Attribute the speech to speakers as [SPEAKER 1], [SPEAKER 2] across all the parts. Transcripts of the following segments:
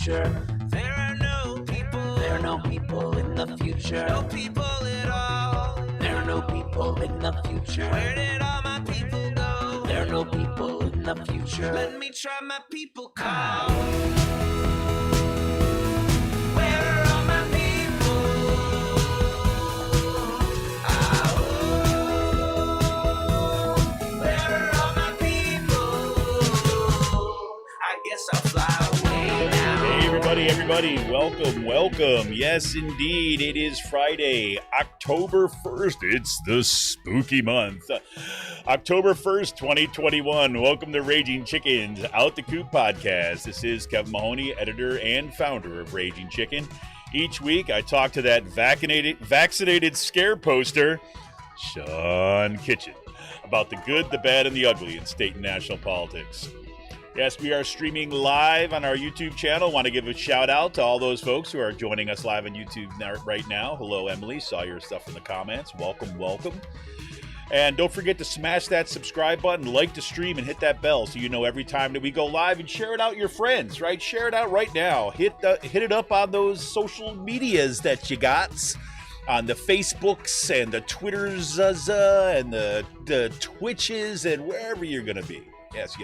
[SPEAKER 1] future. There are no people in the future. No people at all. There are no people in the future. Where did all my people go? There are no people in the future. Let me try my people call. Where are all my people? Where are all my people? I guess I'll fly away now.
[SPEAKER 2] Hey everybody, welcome. Yes, indeed, it is Friday, October 1st. It's the spooky month. October 1st, 2021. Welcome to Raging Chicken's Out the Coop podcast. This is Kevin Mahoney, editor and founder of Raging Chicken. Each week, I talk to that vaccinated scare poster, Sean Kitchen, about the good, the bad, and the ugly in state and national politics. Yes, we are streaming live on our YouTube channel. Want to give a shout out to all those folks who are joining us live on YouTube right now. Hello, Emily. Saw your stuff in the comments. Welcome. And don't forget to smash that subscribe button, like the stream, and hit that bell so you know every time that we go live, and share it out with your friends, right? Share it out right now. Hit it up on those social medias that you got, on the Facebooks and the Twitters and the Twitches and wherever you're going to be. Yes.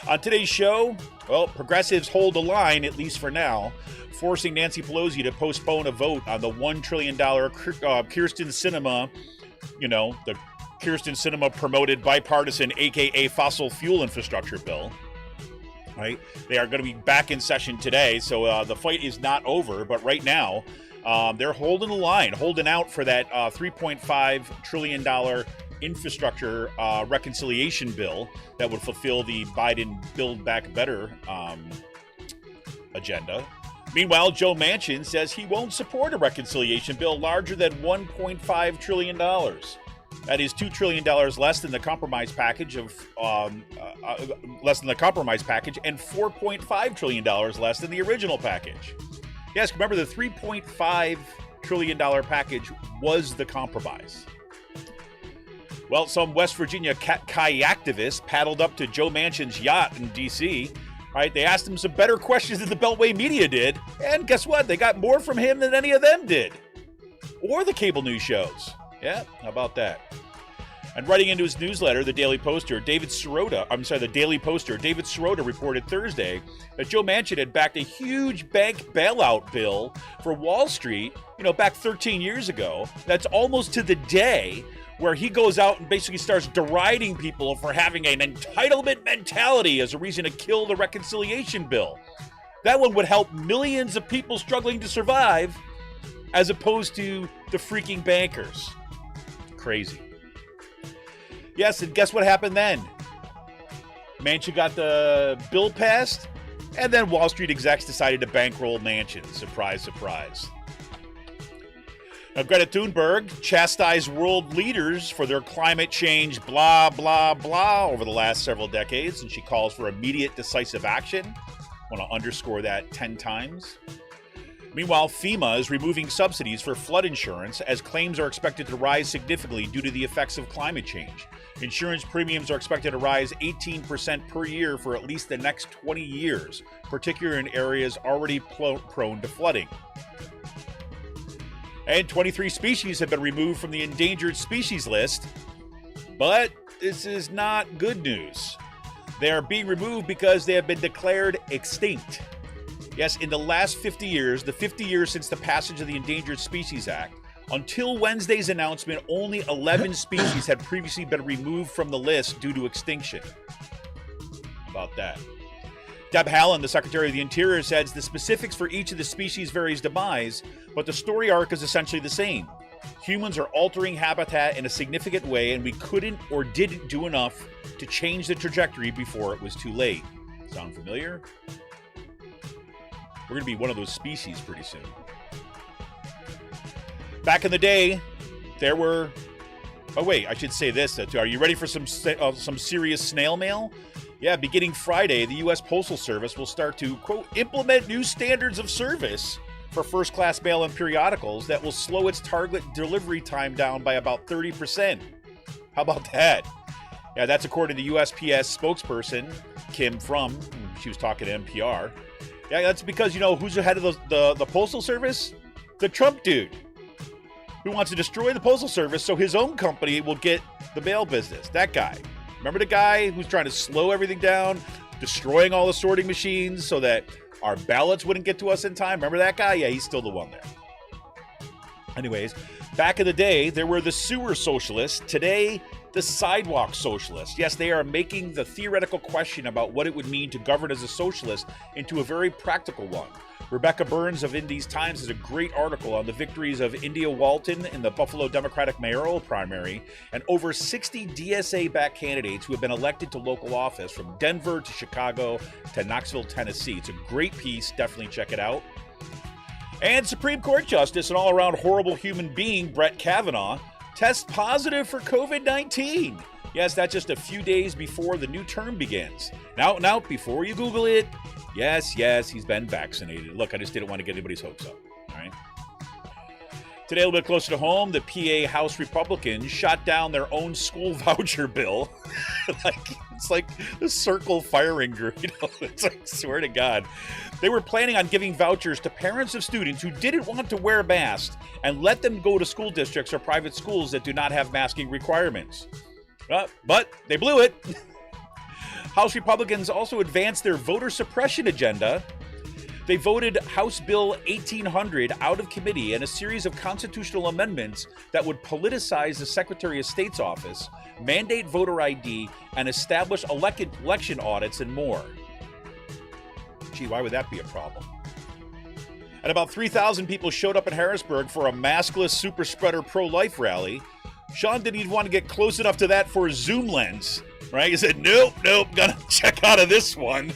[SPEAKER 2] On today's show, well, progressives hold the line, at least for now, forcing Nancy Pelosi to postpone a vote on the $1 trillion Kyrsten Sinima, the Kyrsten Sinima promoted bipartisan, aka fossil fuel infrastructure bill. Right? They are going to be back in session today, so the fight is not over, but right now, they're holding the line, holding out for that $3.5 trillion infrastructure reconciliation bill that would fulfill the Biden Build Back Better agenda. Meanwhile, Joe Manchin says he won't support a reconciliation bill larger than $1.5 trillion. That is $2 trillion less than the compromise package and $4.5 trillion less than the original package. Yes, remember the $3.5 trillion package was the compromise. Well, some West Virginia kayactivists paddled up to Joe Manchin's yacht in D.C. Right? They asked him some better questions than the Beltway media did, and guess what? They got more from him than any of them did, or the cable news shows. Yeah, how about that? And writing into his newsletter, the Daily Poster, David Sirota reported Thursday that Joe Manchin had backed a huge bank bailout bill for Wall Street, back 13 years ago. That's almost to the day where he goes out and basically starts deriding people for having an entitlement mentality as a reason to kill the reconciliation bill. That one would help millions of people struggling to survive, as opposed to the freaking bankers. Crazy. Yes, and guess what happened then? Manchin got the bill passed, and then Wall Street execs decided to bankroll Manchin. Surprise, surprise. Now, Greta Thunberg chastised world leaders for their climate change blah, blah, blah over the last several decades, and she calls for immediate decisive action. I want to underscore that 10 times. Meanwhile, FEMA is removing subsidies for flood insurance as claims are expected to rise significantly due to the effects of climate change. Insurance premiums are expected to rise 18% per year for at least the next 20 years, particularly in areas already prone to flooding. And 23 species have been removed from the endangered species list. But this is not good news. They are being removed because they have been declared extinct. Yes, in the last 50 years, the 50 years since the passage of the Endangered Species Act, until Wednesday's announcement, only 11 species had previously been removed from the list due to extinction. How about that? Deb Haaland, the Secretary of the Interior, says the specifics for each of the species varies demise, but the story arc is essentially the same. Humans are altering habitat in a significant way, and we couldn't or didn't do enough to change the trajectory before it was too late. Sound familiar? We're going to be one of those species pretty soon. Back in the day, there were... Oh, wait, I should say this. Are you ready for some serious snail mail? Yeah, beginning Friday, the U.S. Postal Service will start to, quote, implement new standards of service for first-class mail and periodicals that will slow its target delivery time down by about 30%. How about that? Yeah, that's according to USPS spokesperson Kim From. She was talking to NPR. Yeah, that's because, who's the head of the Postal Service? The Trump dude who wants to destroy the Postal Service so his own company will get the mail business. That guy. Remember the guy who's trying to slow everything down, destroying all the sorting machines so that our ballots wouldn't get to us in time? Remember that guy? Yeah, he's still the one there. Anyways, back in the day, there were the sewer socialists. Today, the sidewalk socialists. Yes, they are making the theoretical question about what it would mean to govern as a socialist into a very practical one. Rebecca Burns of Indy's Times has a great article on the victories of India Walton in the Buffalo Democratic mayoral primary and over 60 DSA-backed candidates who have been elected to local office from Denver to Chicago to Knoxville, Tennessee. It's a great piece. Definitely check it out. And Supreme Court Justice and all-around horrible human being Brett Kavanaugh tests positive for COVID-19. Yes, that's just a few days before the new term begins. Now, before you Google it, yes, he's been vaccinated. Look, I just didn't want to get anybody's hopes up. All right. Today, a little bit closer to home, the PA House Republicans shot down their own school voucher bill. It's like the circle firing group. It's like, swear to God. They were planning on giving vouchers to parents of students who didn't want to wear masks and let them go to school districts or private schools that do not have masking requirements. But they blew it. House Republicans also advanced their voter suppression agenda. They voted House Bill 1800 out of committee and a series of constitutional amendments that would politicize the Secretary of State's office, mandate voter ID, and establish election audits and more. Gee, why would that be a problem? And about 3,000 people showed up in Harrisburg for a maskless super spreader pro-life rally. Sean didn't even want to get close enough to that for a zoom lens, right? He said, nope, gotta check out of this one.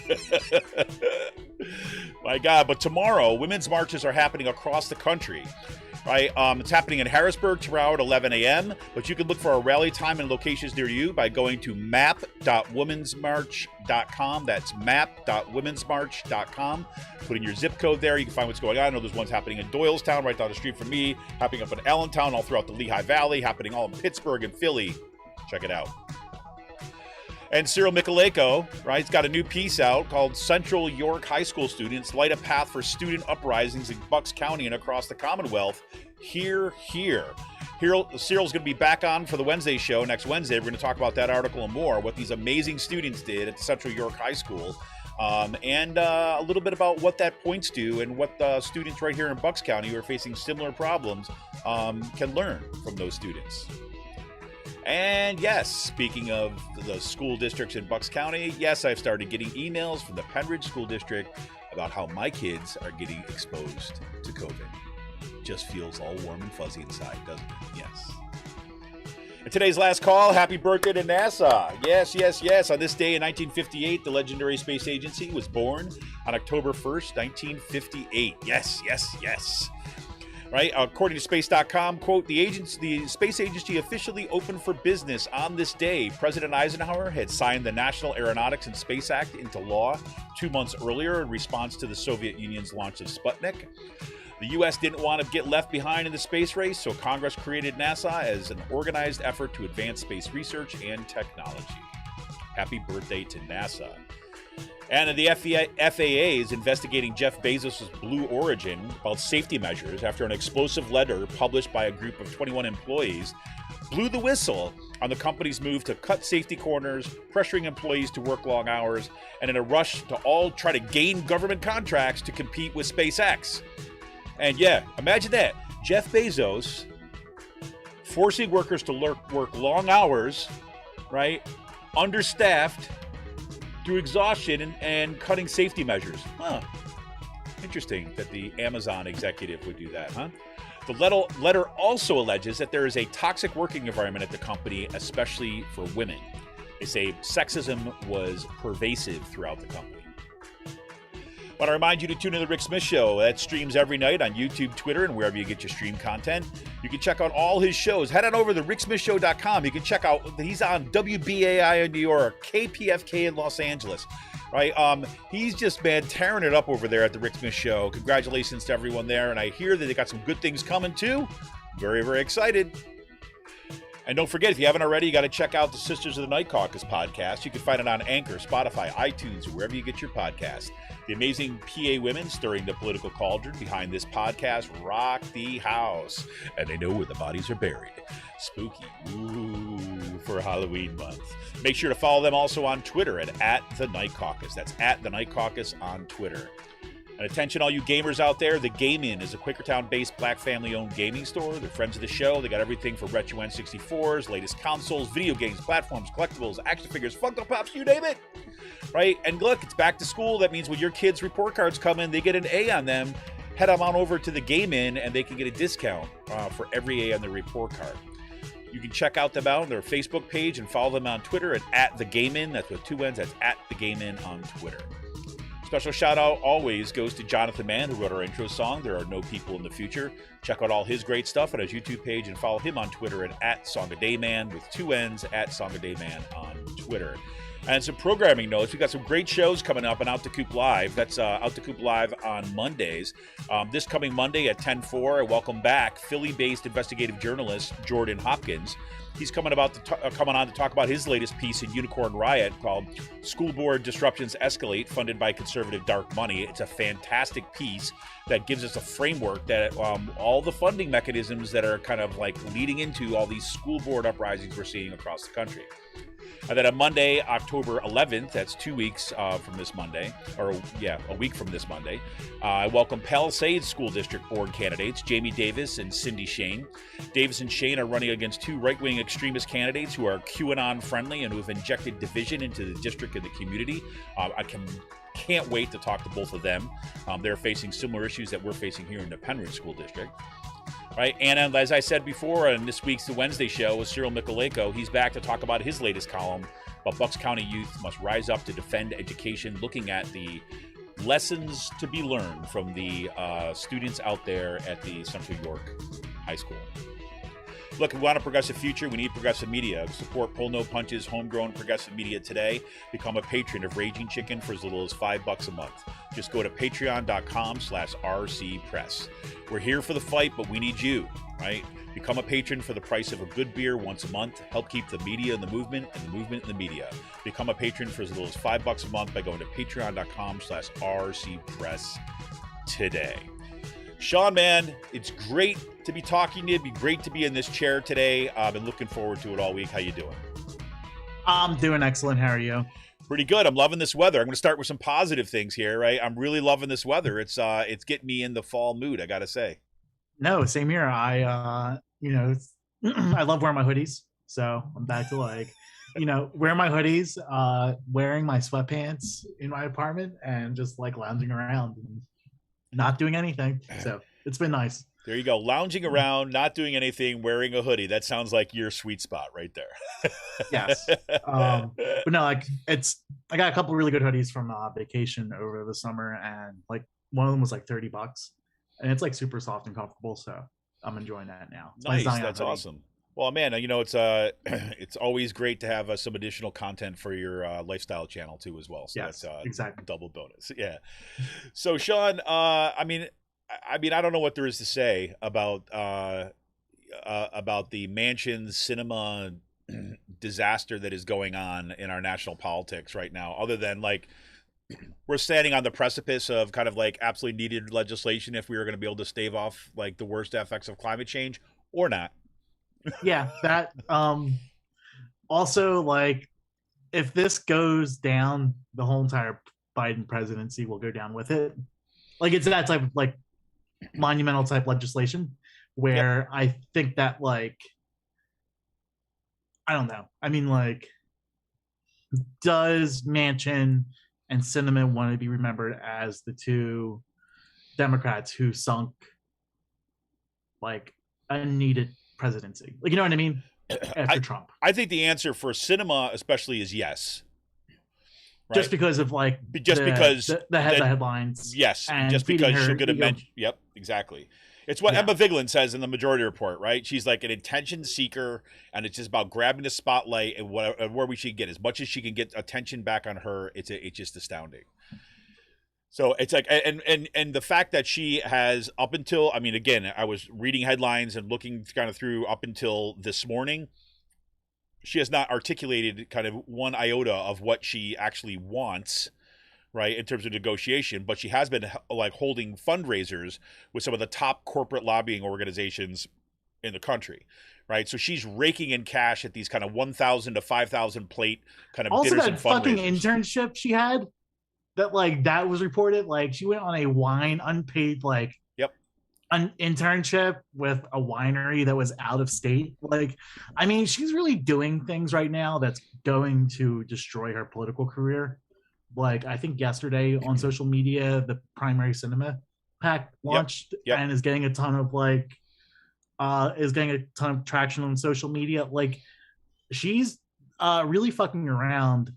[SPEAKER 2] My God, but tomorrow, women's marches are happening across the country, right? It's happening in Harrisburg tomorrow at 11 a.m., but you can look for a rally time and locations near you by going to map.womensmarch.com. That's map.womensmarch.com. Put in your zip code there. You can find what's going on. I know there's ones happening in Doylestown, right down the street from me, happening up in Allentown, all throughout the Lehigh Valley, happening all in Pittsburgh and Philly. Check it out. And Cyril Michaleko, right, he's got a new piece out called Central York High School Students Light a Path for Student Uprisings in Bucks County and across the Commonwealth. Here. Cyril's going to be back on for the Wednesday show next Wednesday. We're going to talk about that article and more, what these amazing students did at the Central York High School, and a little bit about what that points to and what the students right here in Bucks County who are facing similar problems can learn from those students. And yes, speaking of the school districts in Bucks County, yes, I've started getting emails from the Penridge School District about how my kids are getting exposed to COVID. Just feels all warm and fuzzy inside, doesn't it? Yes. And today's last call, happy birthday to NASA. Yes. On this day in 1958, the legendary space agency was born on October 1st, 1958. Yes. Right? According to space.com, quote, the space agency officially opened for business on this day. President Eisenhower had signed the National Aeronautics and Space Act into law 2 months earlier in response to the Soviet Union's launch of Sputnik. The U.S. didn't want to get left behind in the space race, so Congress created NASA as an organized effort to advance space research and technology. Happy birthday to NASA. And the FAA is investigating Jeff Bezos' Blue Origin about safety measures after an explosive letter published by a group of 21 employees blew the whistle on the company's move to cut safety corners, pressuring employees to work long hours, and in a rush to all try to gain government contracts to compete with SpaceX. And yeah, imagine that. Jeff Bezos forcing workers to work long hours, right? Understaffed, through exhaustion and cutting safety measures. Interesting that the Amazon executive would do that, huh? The letter also alleges that there is a toxic working environment at the company, especially for women. They say sexism was pervasive throughout the company. I want to remind you to tune in to The Rick Smith Show. That streams every night on YouTube, Twitter, and wherever you get your stream content. You can check out all his shows. Head on over to ricksmithshow.com. You can check out, he's on WBAI in New York, KPFK in Los Angeles, right? He's just, tearing it up over there at The Rick Smith Show. Congratulations to everyone there. And I hear that they got some good things coming too. Very, very excited. And don't forget, if you haven't already, you got to check out the Sisters of the Night Caucus podcast. You can find it on Anchor, Spotify, iTunes, or wherever you get your podcast. The amazing PA women stirring the political cauldron behind this podcast rock the house. And they know where the bodies are buried. Spooky. Ooh, for Halloween month. Make sure to follow them also on Twitter at The Night Caucus. That's at The Night Caucus on Twitter. And attention, all you gamers out there, the Game Inn is a Quakertown-based black family-owned gaming store. They're friends of the show. They got everything for retro N64s, latest consoles, video games, platforms, collectibles, action figures, Funko Pops, you name it. Right? And look, it's back to school. That means when your kids' report cards come in, they get an A on them. Head them on over to the Game Inn, and they can get a discount for every A on their report card. You can check out them out on their Facebook page and follow them on Twitter at The Game Inn. That's with 2 N's. That's at The Game Inn on Twitter. Special shout out always goes to Jonathan Mann, who wrote our intro song, There Are No People in the Future. Check out all his great stuff on his YouTube page and follow him on Twitter at SongAdayMan with 2 N's at SongAdayMan on Twitter. And some programming notes. We've got some great shows coming up on Out the Coop Live. That's Out the Coop Live on Mondays. This coming Monday at 10/4, I welcome back Philly-based investigative journalist Jordan Hopkins. He's coming on to talk about his latest piece in Unicorn Riot called School Board Disruptions Escalate, funded by conservative dark money. It's a fantastic piece that gives us a framework that all the funding mechanisms that are kind of like leading into all these school board uprisings we're seeing across the country. And then on Monday, October 11th, that's 2 weeks from this Monday, a week from this Monday, I welcome Palisades School District Board candidates, Jamie Davis and Cindy Shane. Davis and Shane are running against 2 right-wing extremist candidates who are QAnon-friendly and who have injected division into the district and the community. I can't wait to talk to both of them. They're facing similar issues that we're facing here in the Penrith School District. Right, and as I said before, on this week's The Wednesday Show with Cyril Michaleko, he's back to talk about his latest column about Bucks County youth must rise up to defend education, looking at the lessons to be learned from the students out there at the Central York High School. Look, we want a progressive future. We need progressive media. Support Pull No Punches, homegrown progressive media today. Become a patron of Raging Chicken for as little as $5 a month. Just go to patreon.com/rcpress. We're here for the fight, but we need you, right? Become a patron for the price of a good beer once a month. Help keep the media in the movement and the movement in the media. Become a patron for as little as $5 a month by going to patreon.com/rcpress today. Sean, man, it's great to be talking to you. It'd be great to be in this chair today. I've been looking forward to it all week. How you doing?
[SPEAKER 3] I'm doing excellent. How are you?
[SPEAKER 2] Pretty good. I'm loving this weather. I'm going to start with some positive things here, right? I'm really loving this weather. It's getting me in the fall mood, I got to say.
[SPEAKER 3] No, same here. I I love wearing my hoodies. So I'm back to wearing my hoodies, wearing my sweatpants in my apartment and just like lounging around and not doing anything. So it's been nice.
[SPEAKER 2] There you go. Lounging around, not doing anything, wearing a hoodie. That sounds like your sweet spot right there.
[SPEAKER 3] Yes. But no, I got a couple really good hoodies from vacation over the summer, and like one of them was like $30, and it's like super soft and comfortable. So I'm enjoying that now. It's
[SPEAKER 2] nice. That's awesome. Well, man, it's always great to have some additional content for your lifestyle channel too, as well. So
[SPEAKER 3] yes,
[SPEAKER 2] that's
[SPEAKER 3] exactly.
[SPEAKER 2] Double bonus. Yeah. So, Sean, I don't know what there is to say about the Manchin Sinima disaster that is going on in our national politics right now, other than like we're standing on the precipice of kind of like absolutely needed legislation if we were going to be able to stave off like the worst effects of climate change or not.
[SPEAKER 3] Yeah, that also, like, if this goes down, the whole entire Biden presidency will go down with it. Like, it's that type of like monumental type legislation where I think that, like, I don't know. I mean, like, does Manchin and Sinema want to be remembered as the two Democrats who sunk like a needed presidency? Like, you know what I mean? After Trump.
[SPEAKER 2] I think the answer for Sinema especially is yes. Right?
[SPEAKER 3] Just because of like
[SPEAKER 2] because
[SPEAKER 3] the headlines.
[SPEAKER 2] Yes,
[SPEAKER 3] and
[SPEAKER 2] just because she'll get a mention.
[SPEAKER 3] ego.
[SPEAKER 2] Yep, exactly. It's what Emma Vigeland says in the Majority Report, right? She's like an attention seeker, and it's just about grabbing the spotlight and where we should get as much as she can get attention back on her. It's just astounding. So it's like, and the fact that she has up until, I mean, again, I was reading headlines and looking kind of through up until this morning, she has not articulated kind of one iota of what she actually wants, right, in terms of negotiation, but she has been like holding fundraisers with some of the top corporate lobbying organizations in the country, right? So she's raking in cash at these kind of 1,000 to 5,000 plate kind of
[SPEAKER 3] Also,
[SPEAKER 2] dinners
[SPEAKER 3] that
[SPEAKER 2] and
[SPEAKER 3] fucking
[SPEAKER 2] fundraisers.
[SPEAKER 3] internship she had, that was reported. Like, she went on a wine unpaid an internship with a winery that was out of state. Like, I mean, she's really doing things right now that's going to destroy her political career. Like, I think yesterday on social media, the Primary Cinema PAC launched and is getting a ton of traction on social media. Like, she's really fucking around.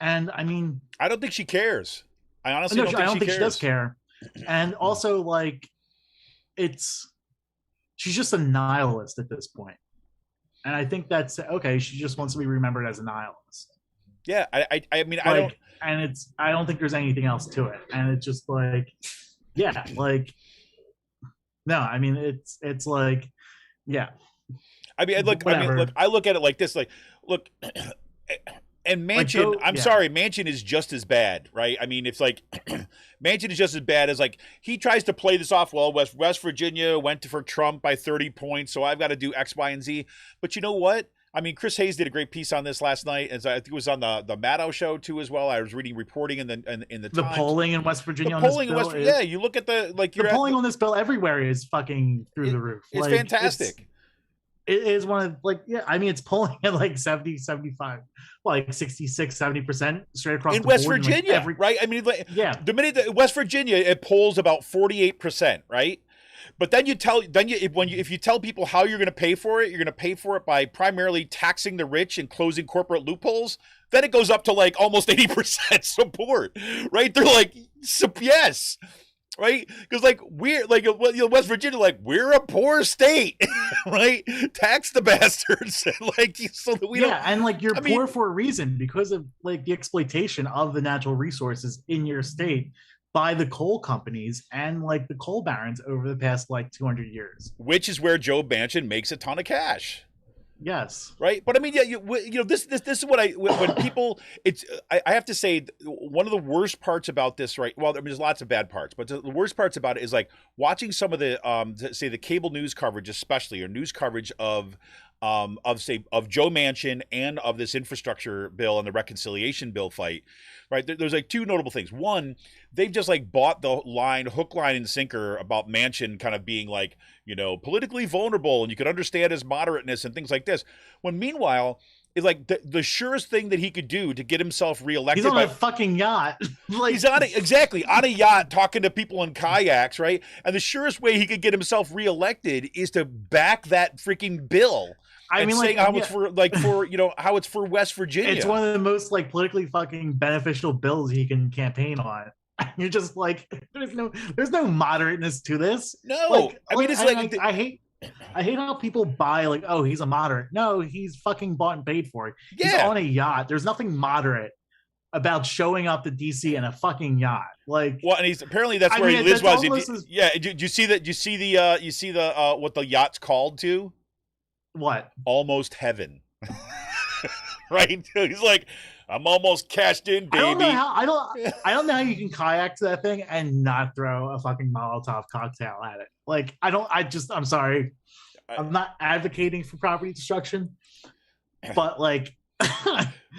[SPEAKER 3] And I mean,
[SPEAKER 2] I don't think she cares. I honestly don't think she
[SPEAKER 3] does care. And also, like, she's just a nihilist at this point. And I think that's okay. She just wants to be remembered as a nihilist.
[SPEAKER 2] Yeah, I mean,
[SPEAKER 3] like, I don't think there's anything else to it. And it's just like, yeah, like, no, I mean, it's like, yeah.
[SPEAKER 2] I mean, I look at it like this, like, look, and Manchin, sorry, Manchin is just as bad, right? I mean, it's like Manchin is just as bad as, like, he tries to play this off. Well, West Virginia went for Trump by 30 points, so I've got to do X, Y, and Z. But you know what? I mean, Chris Hayes did a great piece on this last night, as I think it was on the Maddow show too as well. I was reading reporting in the Times.
[SPEAKER 3] Polling in West Virginia.
[SPEAKER 2] Yeah, you look at the
[SPEAKER 3] polling on this bill everywhere is fucking through the roof.
[SPEAKER 2] It's fantastic.
[SPEAKER 3] It is one of, like, yeah, I mean, it's polling at like 70, 75, like 66, 70% straight across
[SPEAKER 2] in
[SPEAKER 3] the
[SPEAKER 2] West
[SPEAKER 3] board.
[SPEAKER 2] Virginia, right? I mean, the minute that West Virginia, it polls about 48%, right? But then if you tell people how you're going to pay for it, you're going to pay for it by primarily taxing the rich and closing corporate loopholes. Then it goes up to like almost 80% support, right? They're like, yes. Right, because like we're like West Virginia, like we're a poor state, right? Tax the bastards, like so that we don't.
[SPEAKER 3] And like you're poor for a reason, because of like the exploitation of the natural resources in your state by the coal companies and like the coal barons over the past like 200 years.
[SPEAKER 2] Which is where Joe Manchin makes a ton of cash.
[SPEAKER 3] Yes.
[SPEAKER 2] Right. But I mean, yeah, this is what when people, I have to say, one of the worst parts about this, right? Well, I mean, there's lots of bad parts, but the worst parts about it is like watching some of the, say the cable news coverage, especially, or news coverage of Joe Manchin and of this infrastructure bill and the reconciliation bill fight, right? There's like two notable things. One, they've just like bought the line, hook, line, and sinker about Manchin kind of being like, politically vulnerable, and you could understand his moderateness and things like this. When meanwhile, it's like the surest thing that he could do to get himself reelected.
[SPEAKER 3] He's on a fucking yacht.
[SPEAKER 2] He's on a yacht talking to people in kayaks, right? And the surest way he could get himself reelected is to back that freaking bill. Saying how it's how it's for West Virginia.
[SPEAKER 3] It's one of the most like politically fucking beneficial bills he can campaign on. You're just like, there's no moderateness to this.
[SPEAKER 2] No,
[SPEAKER 3] I hate how people buy like, oh, he's a moderate. No, he's fucking bought and paid for it. Yeah. He's on a yacht. There's nothing moderate about showing up to DC in a fucking yacht. Like,
[SPEAKER 2] well, and that's where he lives. Did you see that? You see the what the yacht's called to?
[SPEAKER 3] What?
[SPEAKER 2] Almost heaven. Right? He's like, I'm almost cashed in, baby.
[SPEAKER 3] I don't know how you can kayak to that thing and not throw a fucking Molotov cocktail at it. Like, I'm sorry. I'm not advocating for property destruction, but like,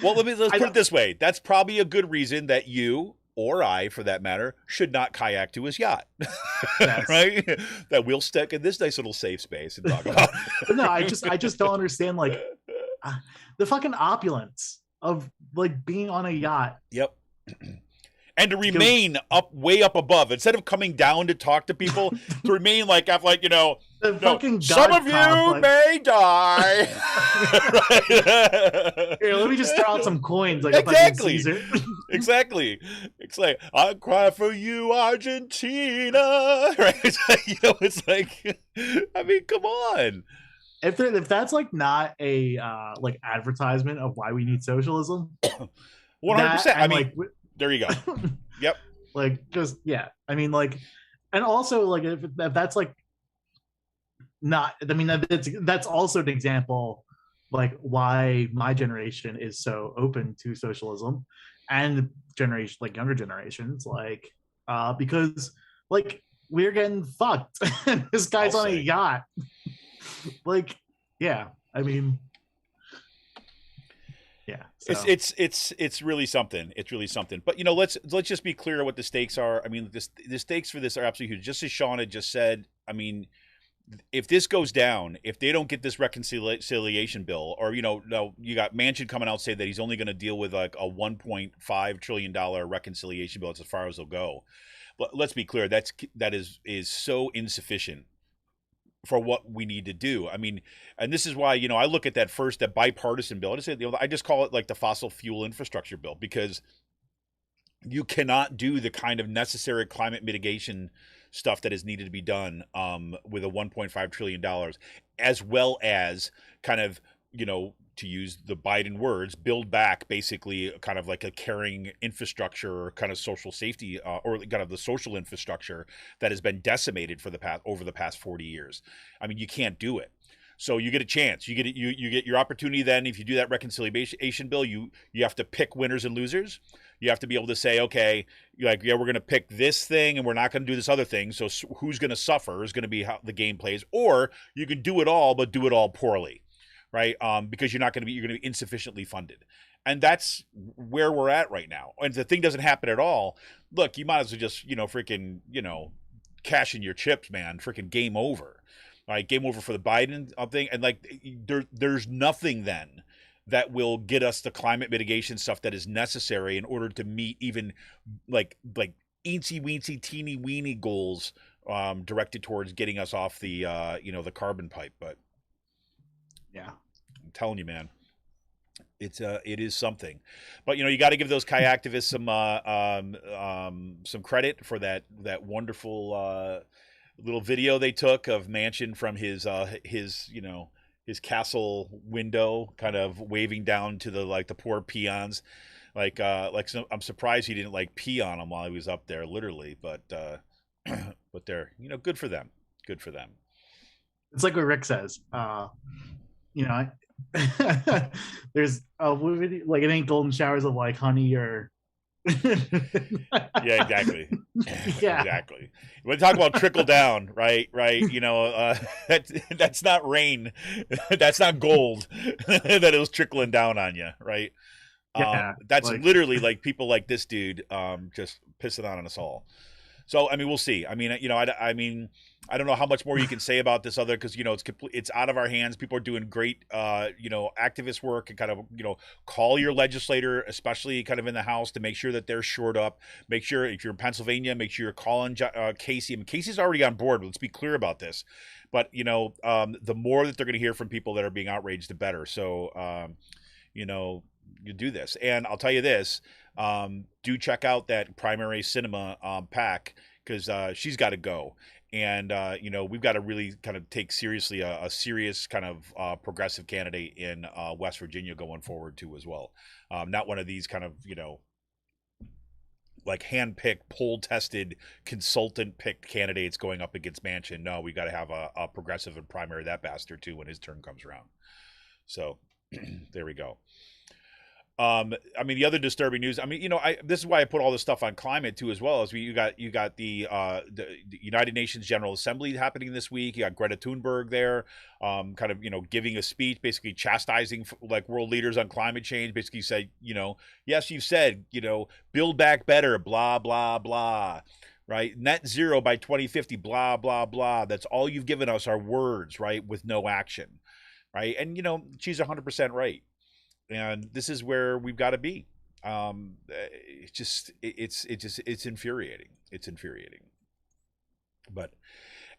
[SPEAKER 2] well, let's put it this way. That's probably a good reason that you, or I, for that matter, should not kayak to his yacht. Yes. Right? That we'll stick in this nice little safe space and talk about it.
[SPEAKER 3] No, I just don't understand, like, the fucking opulence of like being on a yacht.
[SPEAKER 2] Yep. And to remain way up above, instead of coming down to talk to people, to remain like, some of you may die.
[SPEAKER 3] Here, let me just throw out some coins. Like,
[SPEAKER 2] exactly. Exactly. It's like, I cry for you, Argentina. Right? It's like, I mean, come on.
[SPEAKER 3] If that's like not a like advertisement of why we need socialism,
[SPEAKER 2] 100%. I mean, there you go. Yep.
[SPEAKER 3] Like, just, yeah. I mean, like, and also like if that's like not. I mean, that's also an example like why my generation is so open to socialism, and generation like younger generations, like because like we're getting fucked. This
[SPEAKER 2] I'll
[SPEAKER 3] guy's on a
[SPEAKER 2] say.
[SPEAKER 3] yacht. Like, yeah, I mean, yeah. So
[SPEAKER 2] It's really something. It's really something. But let's just be clear what the stakes are. I mean, the stakes for this are absolutely huge. Just as Sean had just said, I mean, if this goes down, if they don't get this reconciliation bill, or no, you got Manchin coming out say that he's only going to deal with like a $1.5 trillion reconciliation bill. That's as far as they'll go. But let's be clear, that is so insufficient for what we need to do. I mean, and this is why I look at that bipartisan bill. I just call it like the fossil fuel infrastructure bill, because you cannot do the kind of necessary climate mitigation stuff that is needed to be done with a $1.5 trillion, as well as kind of, to use the Biden words, build back basically kind of like a caring infrastructure, kind of social safety, or kind of the social infrastructure that has been decimated over the past 40 years. I mean, you can't do it. So you get a chance. You get your opportunity then. If you do that reconciliation bill, you have to pick winners and losers. You have to be able to say, okay, like, yeah, we're going to pick this thing and we're not going to do this other thing. So who's going to suffer is going to be how the game plays. Or you can do it all, but do it all poorly, right? Because you're going to be insufficiently funded. And that's where we're at right now. And if the thing doesn't happen at all, look, you might as well just, freaking, cash in your chips, man. Freaking game over. All right, game over for the Biden thing. And like, there's nothing then that will get us the climate mitigation stuff that is necessary in order to meet even like eensy weensy teeny weeny goals directed towards getting us off the the carbon pipe. But
[SPEAKER 3] yeah,
[SPEAKER 2] I'm telling you, man, it is something. But you got to give those kayactivists some credit for that wonderful little video they took of Manchin from his castle window, kind of waving down to the poor peons, I'm surprised he didn't pee on them while he was up there, literally. But but they're good for them. Good for them.
[SPEAKER 3] It's like what Rick says. There's like it ain't golden showers of like honey or.
[SPEAKER 2] Yeah, exactly.
[SPEAKER 3] Yeah,
[SPEAKER 2] exactly. When we talk about trickle down, right? That's not rain. That's not gold that it was trickling down on you, right?
[SPEAKER 3] Yeah,
[SPEAKER 2] that's literally like people like this dude just pissing on us all. So I mean, we'll see. I mean, I don't know how much more you can say about this other, because it's out of our hands. People are doing great activist work, and kind of call your legislator, especially kind of in the House, to make sure that they're shored up. Make sure if you're in Pennsylvania, make sure you're calling Casey. I mean, Casey's already on board. Let's be clear about this. But the more that they're going to hear from people that are being outraged, the better. So you do this, and I'll tell you this: do check out that primary Sinima pack, because she's got to go. And, we've got to really kind of take seriously a serious kind of progressive candidate in West Virginia going forward, too, as well. Not one of these kind of, like hand-picked, poll-tested, consultant-picked candidates going up against Manchin. No, we got to have a progressive and primary that bastard, too, when his turn comes around. So there we go. I mean, the other disturbing news, I mean, this is why I put all this stuff on climate too, as well, as you got the United Nations General Assembly happening this week. You got Greta Thunberg there, kind of, giving a speech, basically chastising world leaders on climate change, basically said, yes, you've said, build back better, blah, blah, blah, right? Net zero by 2050, blah, blah, blah. That's all you've given us are words, right? With no action, right? And, she's 100% right. And this is where we've got to be. It's infuriating. It's infuriating. But,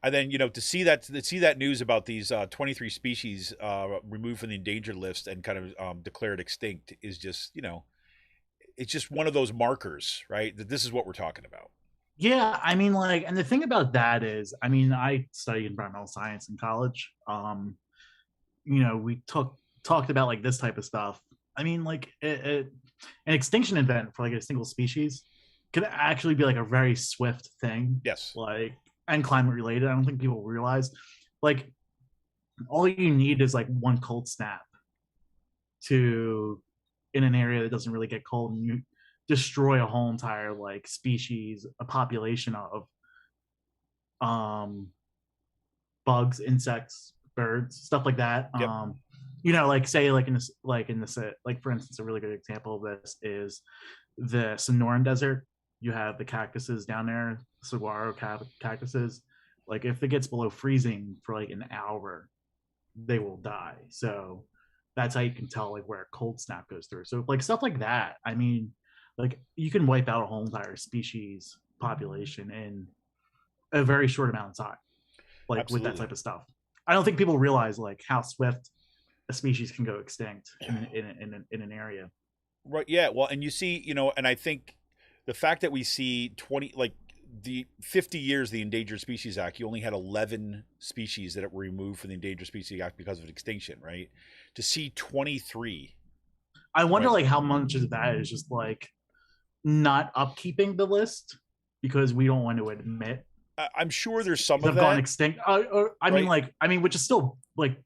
[SPEAKER 2] and then to see that news about these 23 species removed from the endangered list and kind of declared extinct is just it's just one of those markers, right? That this is what we're talking about.
[SPEAKER 3] Yeah, I mean, and the thing about that is, I mean, I studied environmental science in college. We talked about this type of stuff. I mean, an extinction event for a single species could actually be a very swift thing.
[SPEAKER 2] Yes.
[SPEAKER 3] And climate related. I don't think people realize all you need is one cold snap to in an area that doesn't really get cold, and you destroy a whole entire like species, a population of bugs, insects, birds, stuff like that.
[SPEAKER 2] Yep.
[SPEAKER 3] Like say like in this like for instance, a really good example of this is the Sonoran Desert. You have the cactuses down there, saguaro cactuses. Like if it gets below freezing for like an hour, they will die. So that's how you can tell like where a cold snap goes through. So like stuff like that. I mean, like you can wipe out a whole entire species population in a very short amount of time. Like
[SPEAKER 2] Absolutely.
[SPEAKER 3] with that type of stuff. I don't think people realize like how swift a species can go extinct in an area.
[SPEAKER 2] Right. Yeah. Well, and you see, and I think the fact that we see the 50 years of the Endangered Species Act, you only had 11 species that were removed from the Endangered Species Act because of extinction, right? To see 23.
[SPEAKER 3] I wonder like how much of that is just like not upkeeping the list because we don't want to admit.
[SPEAKER 2] I'm sure there's some of
[SPEAKER 3] that gone extinct. Which is still like,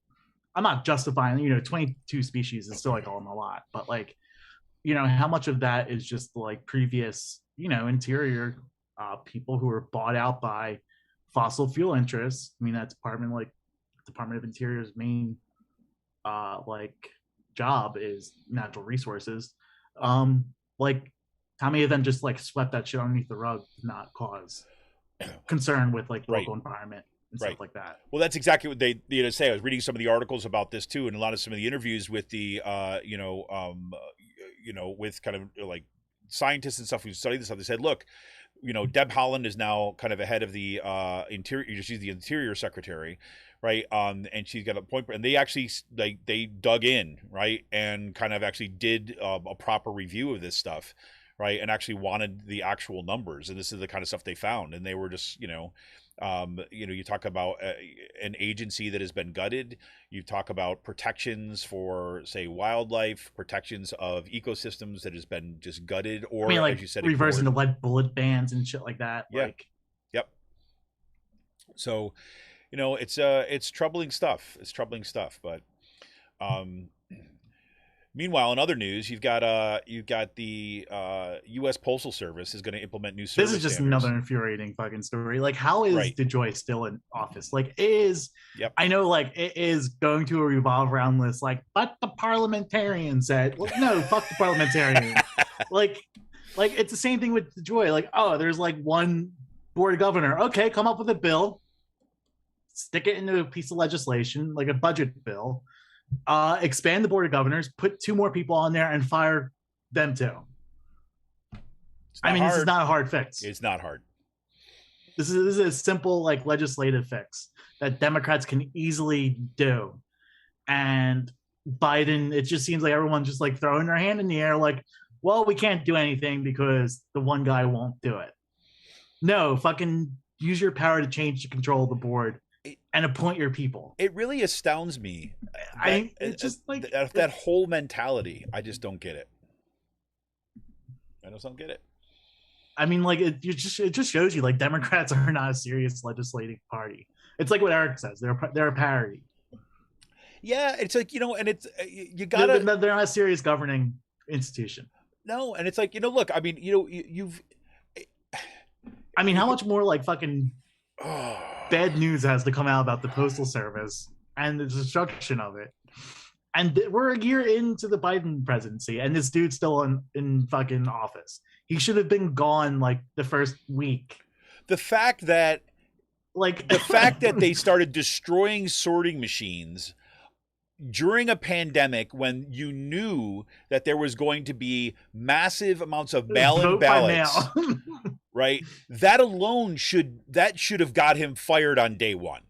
[SPEAKER 3] I'm not justifying, 22 species is still like a lot, but like, how much of that is just like previous, interior people who were bought out by fossil fuel interests. I mean, that's Department of Interior's main job is natural resources. Like how many of them just like swept that shit underneath the rug to not cause concern with like local environment and stuff like that.
[SPEAKER 2] Well, that's exactly what they say. I was reading some of the articles about this too, and a lot of some of the interviews with the with kind of like scientists and stuff who study this stuff. They said, look, Deb Haaland is now kind of ahead of the interior. She's the Interior Secretary, right? And she's got a point. And they actually they dug in, right, and kind of actually did a proper review of this stuff, right, and actually wanted the actual numbers. And this is the kind of stuff they found. And they were just, you talk about an agency that has been gutted. You talk about protections for, say, wildlife, protections of ecosystems that has been just gutted, or
[SPEAKER 3] like
[SPEAKER 2] as you said,
[SPEAKER 3] reversing the lead bullet bans and shit like that.
[SPEAKER 2] Yeah. Yep. So, it's troubling stuff. It's troubling stuff. But, meanwhile, in other news, you've got the U.S. Postal Service is going to implement new service.
[SPEAKER 3] This is just
[SPEAKER 2] standards.
[SPEAKER 3] another infuriating fucking story. Like, how is DeJoy still in office? Like,
[SPEAKER 2] Yep.
[SPEAKER 3] I know, like, it is going to revolve around this, like, but the parliamentarian said, well, no, fuck the parliamentarian. like, it's the same thing with DeJoy. Like, oh, there's like one board governor. Okay, come up with a bill, stick it into a piece of legislation, like a budget bill. Expand the board of governors, put 2 more people on there, and fire them too. This is not a hard fix.
[SPEAKER 2] It's not hard.
[SPEAKER 3] This is a simple like legislative fix that Democrats can easily do. And Biden, it just seems like everyone's just like throwing their hand in the air, like, well, we can't do anything because the one guy won't do it. No, fucking use your power to change the control of the board and appoint your people.
[SPEAKER 2] It really astounds me. That whole mentality. I just don't get it. I just don't get it.
[SPEAKER 3] I mean, like it just shows you like Democrats are not a serious legislating party. It's like what Eric says. They're a parody.
[SPEAKER 2] Yeah, it's like and it's you gotta.
[SPEAKER 3] They're not a serious governing institution.
[SPEAKER 2] No, and it's like look. I mean, you've.
[SPEAKER 3] I mean, how much more like fucking bad news has to come out about the Postal Service and the destruction of it. And we're a year into the Biden presidency, and this dude's still in fucking office. He should have been gone like the first week.
[SPEAKER 2] The fact that they started destroying sorting machines during a pandemic when you knew that there was going to be massive amounts of mail-in ballots, right? That alone should have got him fired on day one,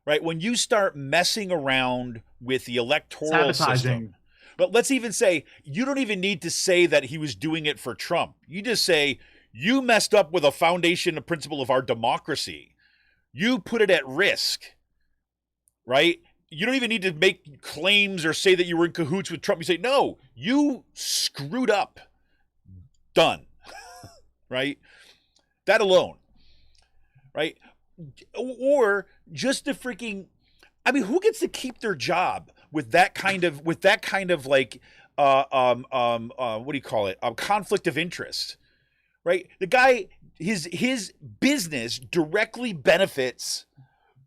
[SPEAKER 2] right? When you start messing around with the electoral system, but let's even say you don't even need to say that he was doing it for Trump. You just say you messed up with a foundation and principle of our democracy. You put it at risk, right? You don't even need to make claims or say that you were in cahoots with Trump. You say, no, you screwed up. Done. Right? That alone. Right? Or just the freaking, I mean, who gets to keep their job with that kind of like what do you call it? Conflict of interest, right? The guy, his business directly benefits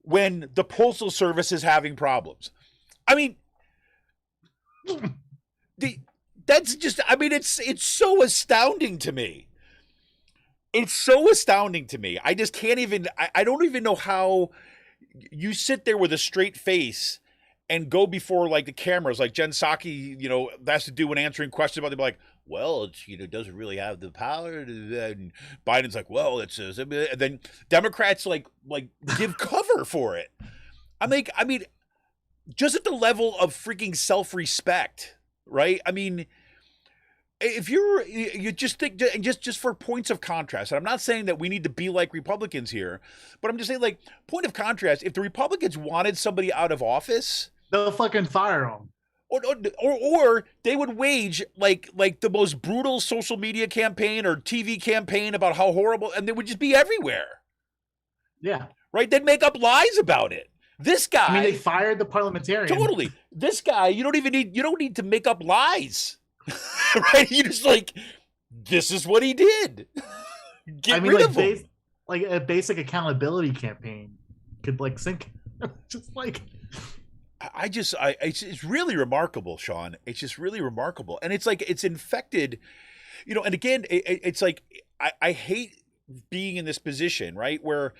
[SPEAKER 2] when the Postal Service is having problems. I mean, that's just, I mean, it's so astounding to me. It's so astounding to me. I just can't even, I don't even know how you sit there with a straight face and go before like the cameras, like Jen Psaki, you know, has to do when answering questions about, they're like, well, it's, you know, doesn't really have the power. And Biden's like, well, it's, and then Democrats like give cover for it. I mean, just at the level of freaking self-respect, right? I mean, if you just think, just for points of contrast, and I'm not saying that we need to be like Republicans here, but I'm just saying, like, point of contrast, if the Republicans wanted somebody out of office,
[SPEAKER 3] they'll fucking fire them.
[SPEAKER 2] Or they would wage like the most brutal social media campaign or TV campaign about how horrible, and they would just be everywhere.
[SPEAKER 3] Yeah.
[SPEAKER 2] Right? They'd make up lies about it. This guy,
[SPEAKER 3] I mean, they fired the parliamentarian.
[SPEAKER 2] Totally. This guy, you don't need to make up lies. Right? You just like, this is what he did. Get rid of him.
[SPEAKER 3] Like a basic accountability campaign could like sink. Just like,
[SPEAKER 2] it's really remarkable, Sean. It's just really remarkable, and it's like it's infected, you know. And again, it's like I hate being in this position, right, where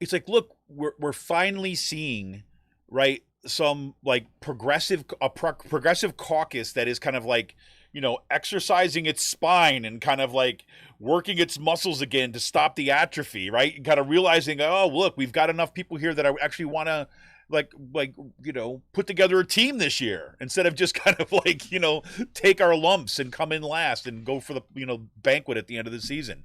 [SPEAKER 2] it's like, look, we're finally seeing, right, some like progressive caucus that is kind of like, you know, exercising its spine and kind of like working its muscles again to stop the atrophy, right? And kind of realizing, oh, look, we've got enough people here that I actually want to like, you know, put together a team this year instead of just kind of like, you know, take our lumps and come in last and go for the, you know, banquet at the end of the season,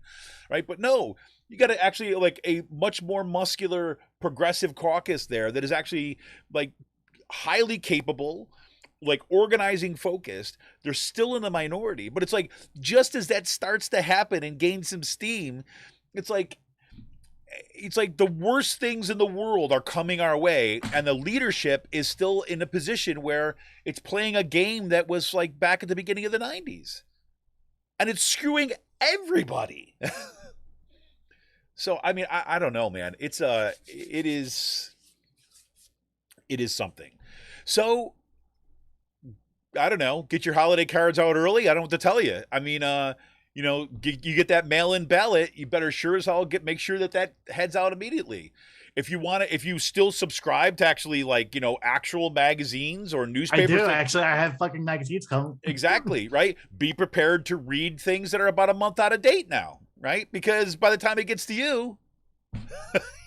[SPEAKER 2] right? But no, you got to actually like a much more muscular progressive caucus there that is actually like highly capable, like organizing focused. They're still in the minority, but it's like, just as that starts to happen and gain some steam, it's like the worst things in the world are coming our way, and the leadership is still in a position where it's playing a game that was like back at the beginning of the 90s, and it's screwing everybody. So I mean, I don't know, man. It is something. So I don't know, get your holiday cards out early. I don't know what to tell you. I mean, you know, you get that mail-in ballot, you better sure as hell make sure that heads out immediately. If you still subscribe to actually, like, you know, actual magazines or newspapers.
[SPEAKER 3] I do, actually. I have fucking magazines coming.
[SPEAKER 2] Exactly, right? Be prepared to read things that are about a month out of date now, right? Because by the time it gets to you,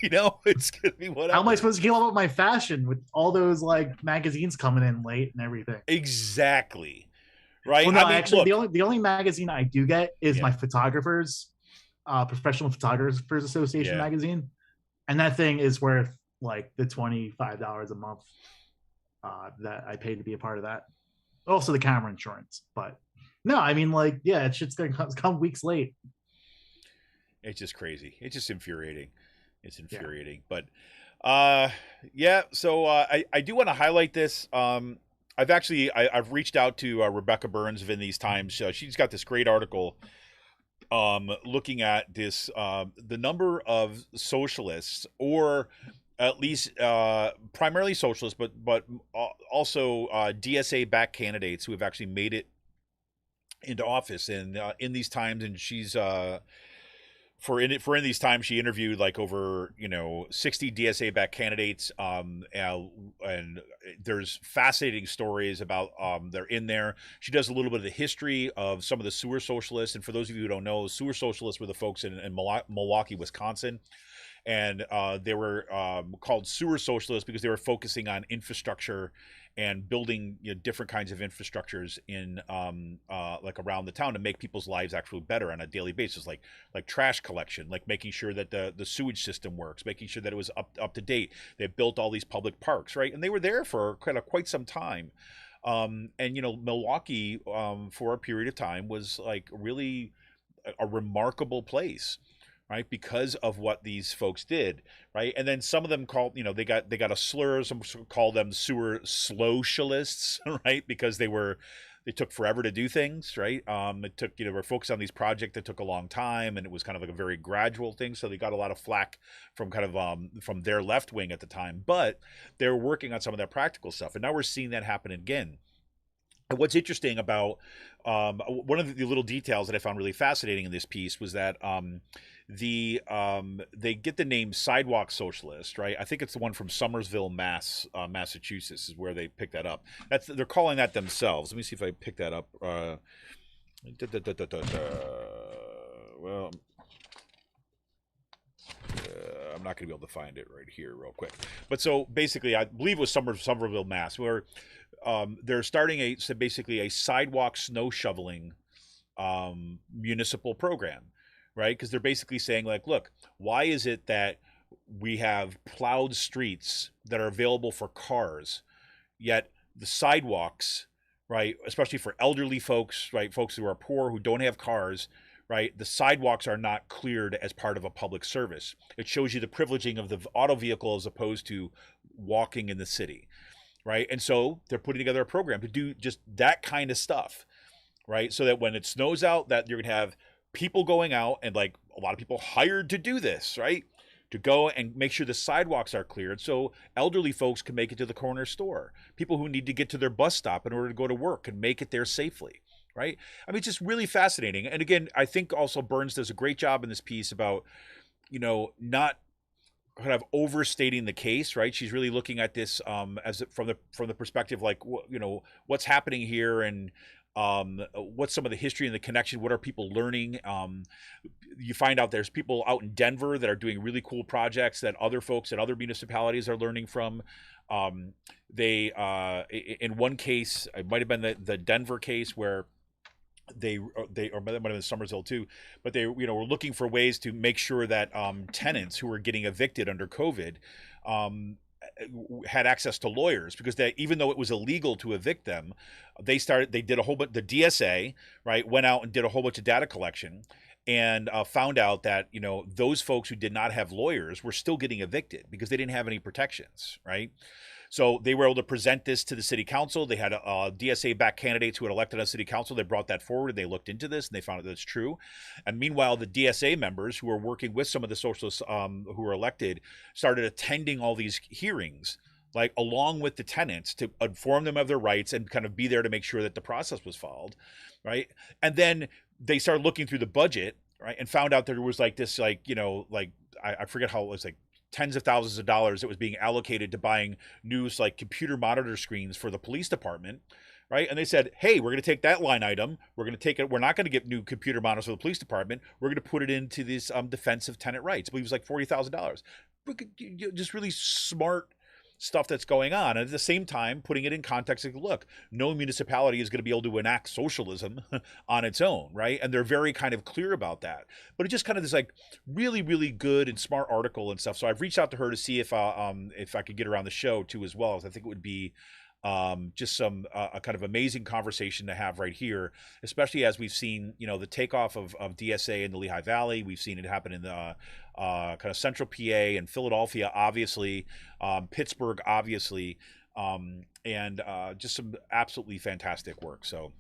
[SPEAKER 2] you know, it's gonna be whatever.
[SPEAKER 3] How am I supposed to keep up with my fashion with all those like magazines coming in late and everything?
[SPEAKER 2] Exactly. Right.
[SPEAKER 3] Well, no, I mean, actually, look, the only magazine I do get is my photographers, Professional Photographers Association magazine, and that thing is worth like the $25 a month that I paid to be a part of that. Also, the camera insurance, but no, I mean, like, yeah, it's just gonna come weeks late.
[SPEAKER 2] It's just crazy. It's just infuriating. It's infuriating. Yeah. But yeah, so I do want to highlight this. I've reached out to Rebecca Burns of In These Times. She's got this great article looking at this the number of socialists, or at least primarily socialists, but also DSA backed candidates who have actually made it into office. And In These Times, and she's for In These Times, she interviewed like over 60 DSA backed candidates, and there's fascinating stories about they're in there. She does a little bit of the history of some of the sewer socialists, and for those of you who don't know, sewer socialists were the folks in Milwaukee, Wisconsin, and they were called sewer socialists because they were focusing on infrastructure and building different kinds of infrastructures in like around the town to make people's lives actually better on a daily basis, like trash collection, like making sure that the sewage system works, making sure that it was up to date. They built all these public parks, right? And they were there for quite some time. And Milwaukee for a period of time was like really a remarkable place. right? Because of what these folks did, right? And then some of them called, they got a slur. Some call them sewer socialists, right? Because they took forever to do things, right? It took, we're focused on these projects that took a long time, and it was kind of like a very gradual thing. So they got a lot of flack from kind of from their left wing at the time, but they were working on some of that practical stuff, and now we're seeing that happen again. And what's interesting about one of the little details that I found really fascinating in this piece was that they get the name Sidewalk Socialist, right? I think it's the one from Somersville, Massachusetts, is where they picked that up. They're calling that themselves. Let me see if I pick that up. Well, I'm not going to be able to find it right here real quick. But so basically, I believe it was Somerville, Mass, where they're starting basically a sidewalk snow shoveling municipal program, right? Because they're basically saying, like, look, why is it that we have plowed streets that are available for cars, yet the sidewalks, right, especially for elderly folks, right, folks who are poor, who don't have cars, right, the sidewalks are not cleared as part of a public service. It shows you the privileging of the auto vehicle as opposed to walking in the city, right? And so they're putting together a program to do just that kind of stuff, right? So that when it snows out, that you're gonna have people going out, and like a lot of people hired to do this, right? To go and make sure the sidewalks are cleared so elderly folks can make it to the corner store. People who need to get to their bus stop in order to go to work can make it there safely, right? I mean, it's just really fascinating. And again, I think also Burns does a great job in this piece about, not kind of overstating the case, right? She's really looking at this as from the perspective, like, what's happening here, and what's some of the history and the connection. What are people learning? You find out there's people out in Denver that are doing really cool projects that other folks at other municipalities are learning from. They in one case, it might have been the Denver case, where they or it might have been Somersville too, but they were looking for ways to make sure that tenants who were getting evicted under COVID had access to lawyers, because even though it was illegal to evict them, they did a whole bunch. The DSA, right, went out and did a whole bunch of data collection, and found out that those folks who did not have lawyers were still getting evicted because they didn't have any protections, right? So they were able to present this to the city council. They had DSA-backed candidates who had elected on city council. They brought that forward, and they looked into this, and they found that it's true. And meanwhile, the DSA members who were working with some of the socialists who were elected started attending all these hearings, like along with the tenants, to inform them of their rights and kind of be there to make sure that the process was followed, right? And then they started looking through the budget, right, and found out there was like this, I forget how it was, like tens of thousands of dollars that was being allocated to buying new computer monitor screens for the police department, right? And they said, hey, we're going to take that line item, we're going to take it, we're not going to get new computer monitors for the police department, we're going to put it into this defense of tenant rights. I believe it was like $40,000. Just really smart stuff that's going on. And at the same time, putting it in context, like, look, no municipality is going to be able to enact socialism on its own, right? And they're very kind of clear about that. But it just kind of this really, really good and smart article and stuff. So I've reached out to her to see if I could get her on the show too as well. I think it would be just some a kind of amazing conversation to have right here, especially as we've seen the takeoff of DSA in the Lehigh Valley. We've seen it happen in the kind of central PA and Philadelphia, obviously, Pittsburgh, obviously, and just some absolutely fantastic work. So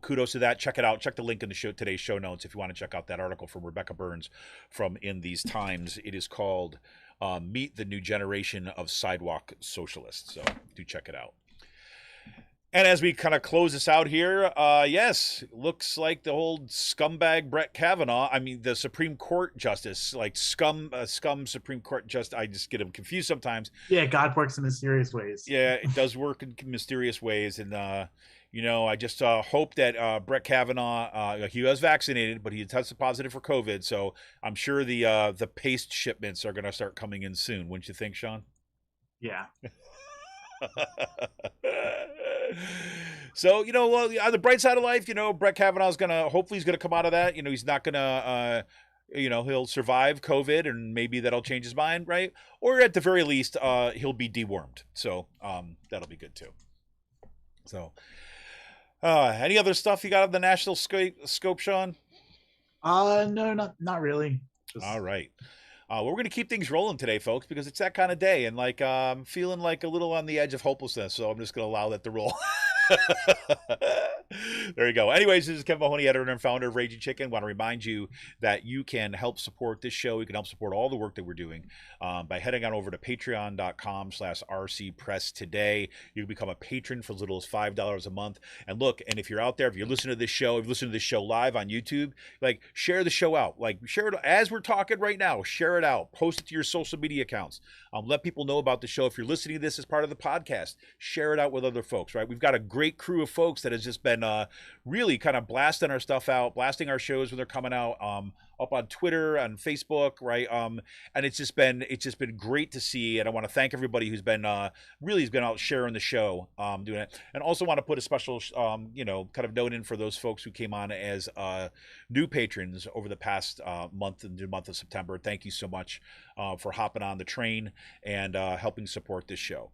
[SPEAKER 2] kudos to that. Check it out. Check the link in the today's show notes if you want to check out that article from Rebecca Burns from In These Times. It is called Meet the New Generation of Sidewalk Socialists. So do check it out. And as we kind of close this out here, yes, looks like the old scumbag Brett Kavanaugh, the Supreme Court justice, scum Supreme Court justice. I just get him confused sometimes.
[SPEAKER 3] Yeah, God works in mysterious ways.
[SPEAKER 2] Yeah, it does work in mysterious ways. And, I just hope that Brett Kavanaugh, he was vaccinated, but he tested positive for COVID. So I'm sure the paste shipments are going to start coming in soon. Wouldn't you think, Sean?
[SPEAKER 3] Yeah.
[SPEAKER 2] So, on the bright side of life, Brett Kavanaugh's hopefully he's going to come out of that. He's not going to, he'll survive COVID, and maybe that'll change his mind, right? Or at the very least, he'll be dewormed. So that'll be good too. So any other stuff you got on the national scope, Sean?
[SPEAKER 3] No, not really. Just
[SPEAKER 2] All right. Well, we're going to keep things rolling today, folks, because it's that kind of day, and like I'm feeling like a little on the edge of hopelessness, so I'm just going to allow that to roll. There you go. Anyways, this is Kevin Mahoney, editor and founder of Raging Chicken. Want to remind you that you can help support this show. You can help support all the work that we're doing by heading on over to patreon.com/rcpress today. You can become a patron for as little as $5 a month. And look, and if you're out there, if you're listening to this show, if you listen to this show live on YouTube, like share the show out. Like share it as we're talking right now. Share it out. Post it to your social media accounts. Let people know about the show. If you're listening to this as part of the podcast, share it out with other folks, right? We've got a great crew of folks that has just been really kind of blasting our stuff out, blasting our shows when they're coming out, up on Twitter, on Facebook, right? And it's just been great to see. And I want to thank everybody who's been really has been out sharing the show, doing it. And also want to put a special, kind of note in for those folks who came on as new patrons over the past month, in the month of September. Thank you so much for hopping on the train and helping support this show.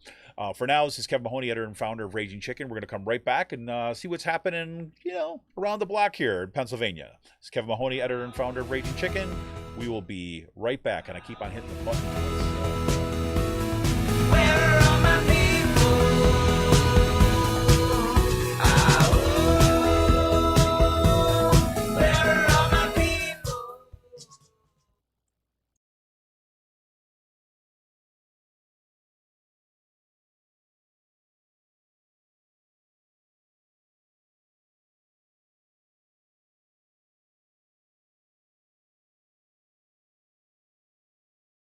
[SPEAKER 2] For now, this is Kevin Mahoney, editor and founder of Raging Chicken. We're going to come right back and see what's happening, around the block here in Pennsylvania. This is Kevin Mahoney, editor and founder of Raging Chicken. We will be right back, and I keep on hitting the button.
[SPEAKER 1] Where are all my people? Where are all my people?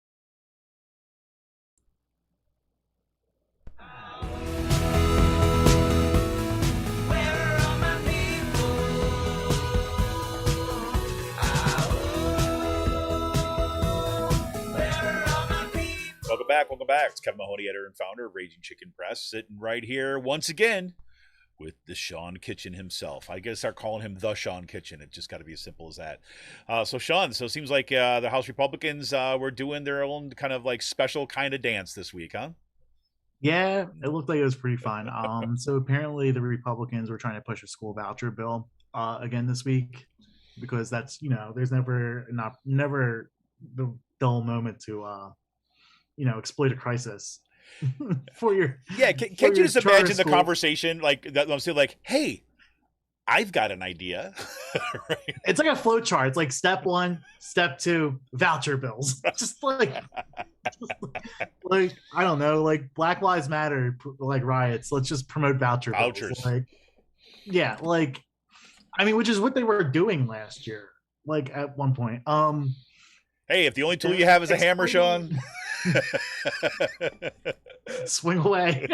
[SPEAKER 1] Where are all my people? Where are all my people?
[SPEAKER 2] Welcome back. Welcome back. It's Kevin Mahoney, editor and founder of Raging Chicken Press, sitting right here once again with the Sean Kitchen himself. I gotta start calling him the Sean Kitchen. It just got to be as simple as that. So Sean, so it seems like the House Republicans were doing their own kind of like special kind of dance this week, huh?
[SPEAKER 3] Yeah, it looked like it was pretty fun. So apparently the Republicans were trying to push a school voucher bill again this week because that's there's never the dull moment to exploit a crisis for your
[SPEAKER 2] Can't
[SPEAKER 3] for
[SPEAKER 2] you
[SPEAKER 3] your
[SPEAKER 2] just
[SPEAKER 3] charter
[SPEAKER 2] imagine the
[SPEAKER 3] school.
[SPEAKER 2] conversation like that? I'm saying like, hey, I've got an idea. Right?
[SPEAKER 3] It's like a flow chart. It's like step 1, step 2, voucher bills. Just like I don't know, like Black Lives Matter, like riots. Let's just promote vouchers. Like, yeah, like I mean, which is what they were doing last year. Like at one point.
[SPEAKER 2] Hey, if the only tool you have is a hammer, Sean.
[SPEAKER 3] Swing away.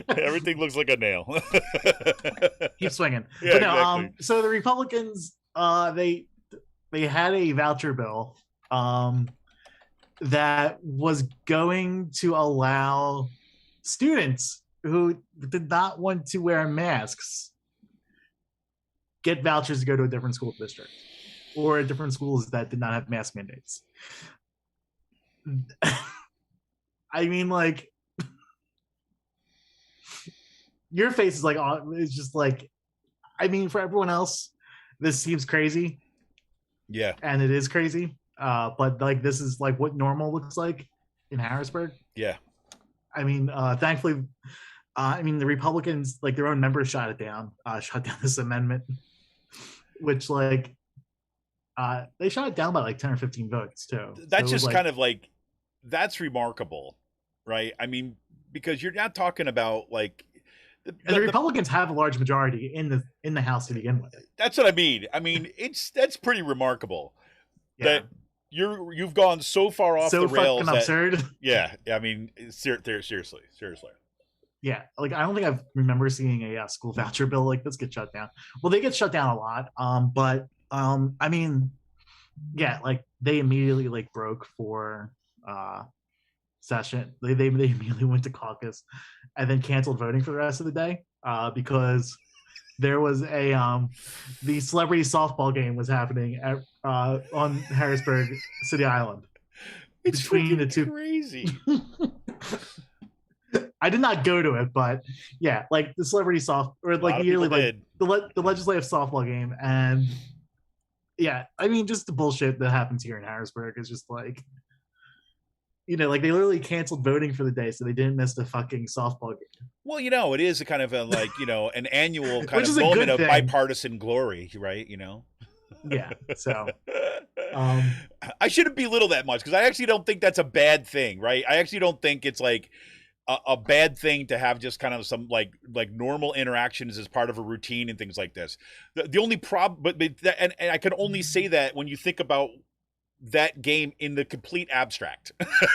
[SPEAKER 2] Everything looks like a nail.
[SPEAKER 3] Keep swinging.
[SPEAKER 2] Yeah,
[SPEAKER 3] But no,
[SPEAKER 2] exactly.
[SPEAKER 3] so the Republicans, they had a voucher bill that was going to allow students who did not want to wear masks get vouchers to go to a different school district or different schools that did not have mask mandates. I mean, like, your face is like, it's just like, I mean, for everyone else, this seems crazy.
[SPEAKER 2] Yeah.
[SPEAKER 3] And it is crazy. But like, this is like what normal looks like in Harrisburg.
[SPEAKER 2] Yeah.
[SPEAKER 3] I mean, thankfully, the Republicans, like their own members shot down this amendment, which like, they shot it down by like 10 or 15 votes too.
[SPEAKER 2] That's
[SPEAKER 3] so
[SPEAKER 2] just
[SPEAKER 3] like,
[SPEAKER 2] kind of like, that's remarkable, right? I mean, because you're not talking about like,
[SPEAKER 3] and the Republicans have a large majority in the House to begin with.
[SPEAKER 2] That's what I mean. I mean, that's pretty remarkable that you've gone so far off the rails.
[SPEAKER 3] So fucking absurd.
[SPEAKER 2] Yeah, I mean, seriously.
[SPEAKER 3] Yeah, like I don't think I remember seeing a school voucher bill like this get shut down. Well, they get shut down a lot, but I mean, yeah, like they immediately like broke for session. They immediately went to caucus and then canceled voting for the rest of the day because there was the celebrity softball game was happening at on Harrisburg City Island.
[SPEAKER 2] It's
[SPEAKER 3] between the two.
[SPEAKER 2] Crazy.
[SPEAKER 3] I did not go to it, but yeah, like the celebrity soft or like yearly like the legislative softball game, and yeah, I mean, just the bullshit that happens here in Harrisburg is just like, like they literally canceled voting for the day, so they didn't miss the fucking softball game.
[SPEAKER 2] Well, it is a kind of a an annual kind
[SPEAKER 3] Which
[SPEAKER 2] of
[SPEAKER 3] is a
[SPEAKER 2] moment
[SPEAKER 3] good
[SPEAKER 2] of
[SPEAKER 3] thing.
[SPEAKER 2] bipartisan glory, right?
[SPEAKER 3] Yeah. So
[SPEAKER 2] I shouldn't belittle that much because I actually don't think that's a bad thing, right? I actually don't think it's like a bad thing to have just kind of some like normal interactions as part of a routine and things like this. The only problem, but and I can only say that when you think about that game in the complete abstract,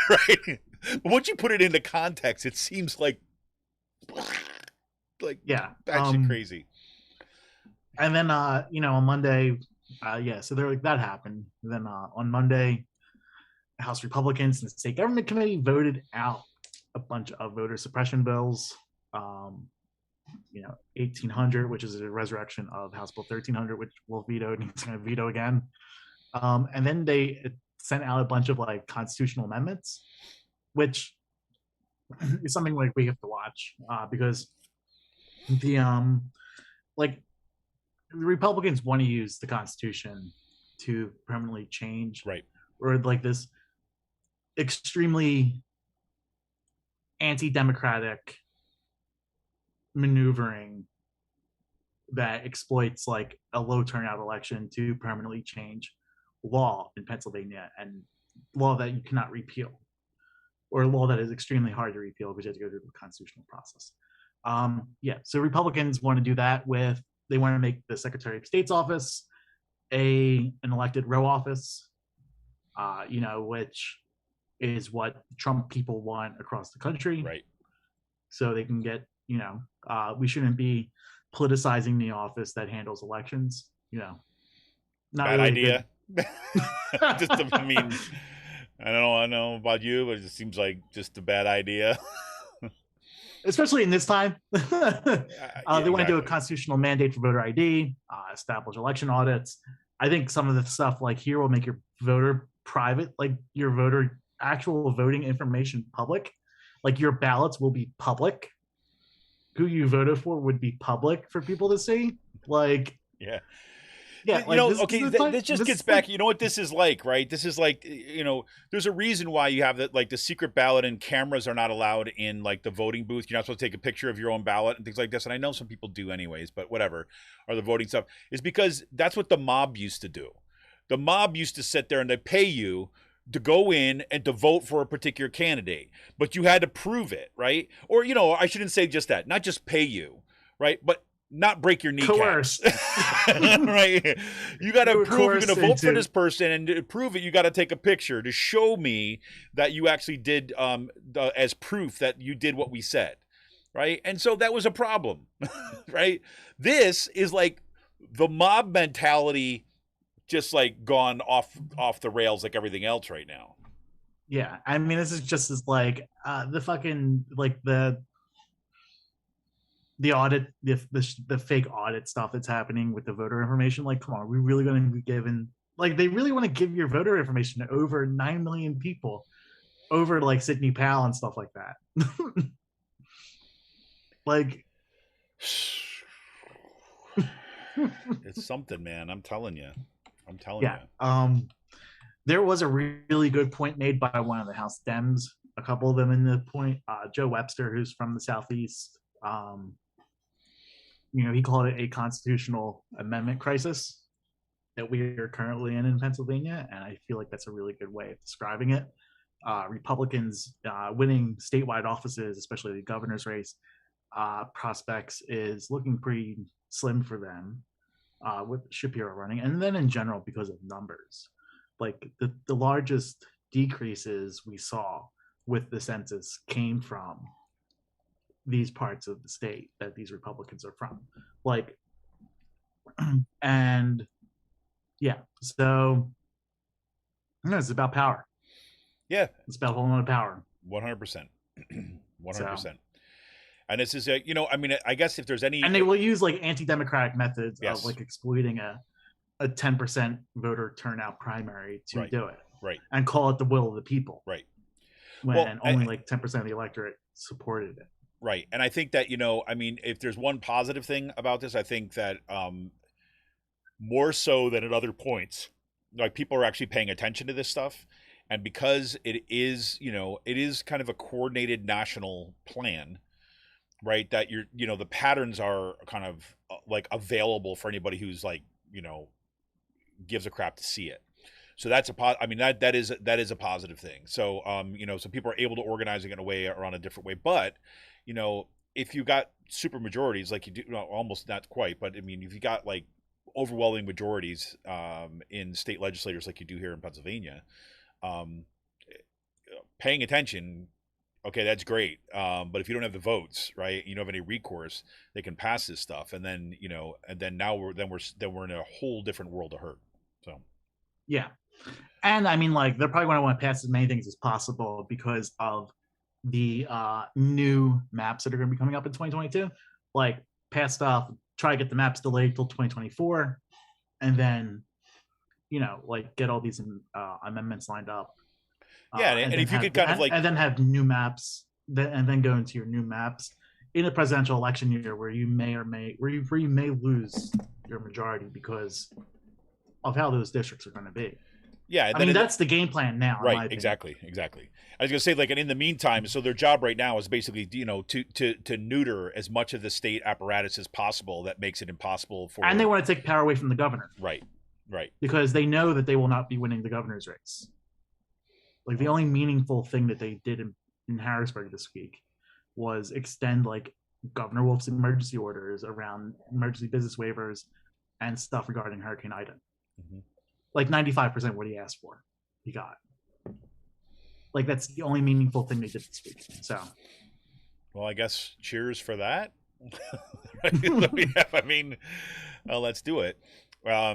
[SPEAKER 2] right? But once you put it into context, it seems like
[SPEAKER 3] yeah,
[SPEAKER 2] batshit crazy.
[SPEAKER 3] And then on Monday, so they're like that happened. And then on Monday, House Republicans and the State Government Committee voted out a bunch of voter suppression bills. 1800, which is a resurrection of House Bill 1300, which Wolf vetoed and he's going to veto again. And then they sent out a bunch of like constitutional amendments, which is something like we have to watch because the Republicans want to use the Constitution to permanently change,
[SPEAKER 2] right,
[SPEAKER 3] or like this extremely anti-democratic maneuvering that exploits like a low turnout election to permanently change law in Pennsylvania, and law that you cannot repeal, or a law that is extremely hard to repeal because you have to go through the constitutional process. So Republicans want to do that they want to make the Secretary of State's office an elected row office, which is what Trump people want across the country.
[SPEAKER 2] Right.
[SPEAKER 3] So they can get, we shouldn't be politicizing the office that handles elections. Not
[SPEAKER 2] bad
[SPEAKER 3] really
[SPEAKER 2] idea. I mean, I don't know about you, but it seems like just a bad idea.
[SPEAKER 3] Especially in this time. They want to do a
[SPEAKER 2] exactly.
[SPEAKER 3] constitutional mandate for voter ID, establish election audits. I think some of the stuff like here will make your voter private, like your voter actual voting information public. Like your ballots will be public. Who you voted for would be public for people to see. Like,
[SPEAKER 2] yeah.
[SPEAKER 3] Yeah,
[SPEAKER 2] this just gets back. You know what this is like, right? This is like, there's a reason why you have the secret ballot and cameras are not allowed in like the voting booth. You're not supposed to take a picture of your own ballot and things like this. And I know some people do anyways, but whatever. Or the voting stuff is because that's what the mob used to do. The mob used to sit there and they pay you to go in and to vote for a particular candidate, but you had to prove it, right? Or, I shouldn't say just that, not just pay you, right? But not break your kneecaps. Right? You got to prove you're going to vote for this person, and to prove it, you got to take a picture to show me that you actually did, as proof that you did what we said, right? And so that was a problem, right? This is like the mob mentality, just like gone off the rails like everything else right now.
[SPEAKER 3] Yeah, I mean, this is just as like the fucking like the audit, the fake audit stuff that's happening with the voter information. Like, come on, are we really going to be given, like, they really want to give your voter information to over 9 million people, over like Sidney Powell and stuff like that. Like,
[SPEAKER 2] it's something, man. I'm telling you.
[SPEAKER 3] you. There was a really good point made by one of the House Dems, a couple of them in the point. Joe Webster, who's from the Southeast, he called it a constitutional amendment crisis that we are currently in Pennsylvania, and I feel like that's a really good way of describing it. Republicans winning statewide offices, especially the governor's race prospects, is looking pretty slim for them with Shapiro running, and then in general because of numbers. Like the largest decreases we saw with the census came from these parts of the state that these Republicans are from. Like, and yeah, so it's about power.
[SPEAKER 2] Yeah.
[SPEAKER 3] It's about holding on to power.
[SPEAKER 2] 100%. 100%. And this is, I guess if there's any...
[SPEAKER 3] And they will use like anti-democratic methods
[SPEAKER 2] yes.
[SPEAKER 3] of like exploiting a 10% voter turnout primary to do it.
[SPEAKER 2] Right.
[SPEAKER 3] And call it the will of the people.
[SPEAKER 2] Right.
[SPEAKER 3] When only like 10% of the electorate supported it.
[SPEAKER 2] Right. And I think that, if there's one positive thing about this, I think that more so than at other points. Like, people are actually paying attention to this stuff. And because it is, it is kind of a coordinated national plan, right? That the patterns are kind of like available for anybody who's like, gives a crap to see it. So that's that is a positive thing. So, so people are able to organize it in a way or on a different way. But, if you got super majorities, like you do, well, almost not quite, but I mean, if you got like overwhelming majorities in state legislators like you do here in Pennsylvania, paying attention, okay, that's great. But if you don't have the votes, right, you don't have any recourse, they can pass this stuff, and then now we're in a whole different world of hurt. So,
[SPEAKER 3] yeah, and I mean, like, they're probably going to want to pass as many things as possible because of the new maps that are going to be coming up in 2022. Like, pass stuff, try to get the maps delayed till 2024, and then like get all these amendments lined up.
[SPEAKER 2] Yeah, and if you could kind of like,
[SPEAKER 3] and then have new maps, and then go into your new maps in a presidential election year where you may lose your majority because of how those districts are going to be.
[SPEAKER 2] Yeah,
[SPEAKER 3] I mean, that's the game plan now.
[SPEAKER 2] Right, exactly. I was going to say, like, and in the meantime, so their job right now is basically, to neuter as much of the state apparatus as possible that makes it impossible for.
[SPEAKER 3] And they want to take power away from the governor.
[SPEAKER 2] Right.
[SPEAKER 3] Because they know that they will not be winning the governor's race. Like, the only meaningful thing that they did in Harrisburg this week was extend like Governor Wolf's emergency orders around emergency business waivers and stuff regarding Hurricane Ida. Mm-hmm. Like 95% what he asked for, he got. Like, that's the only meaningful thing they did this week. So,
[SPEAKER 2] well, I guess cheers for that. Let's do it. Well,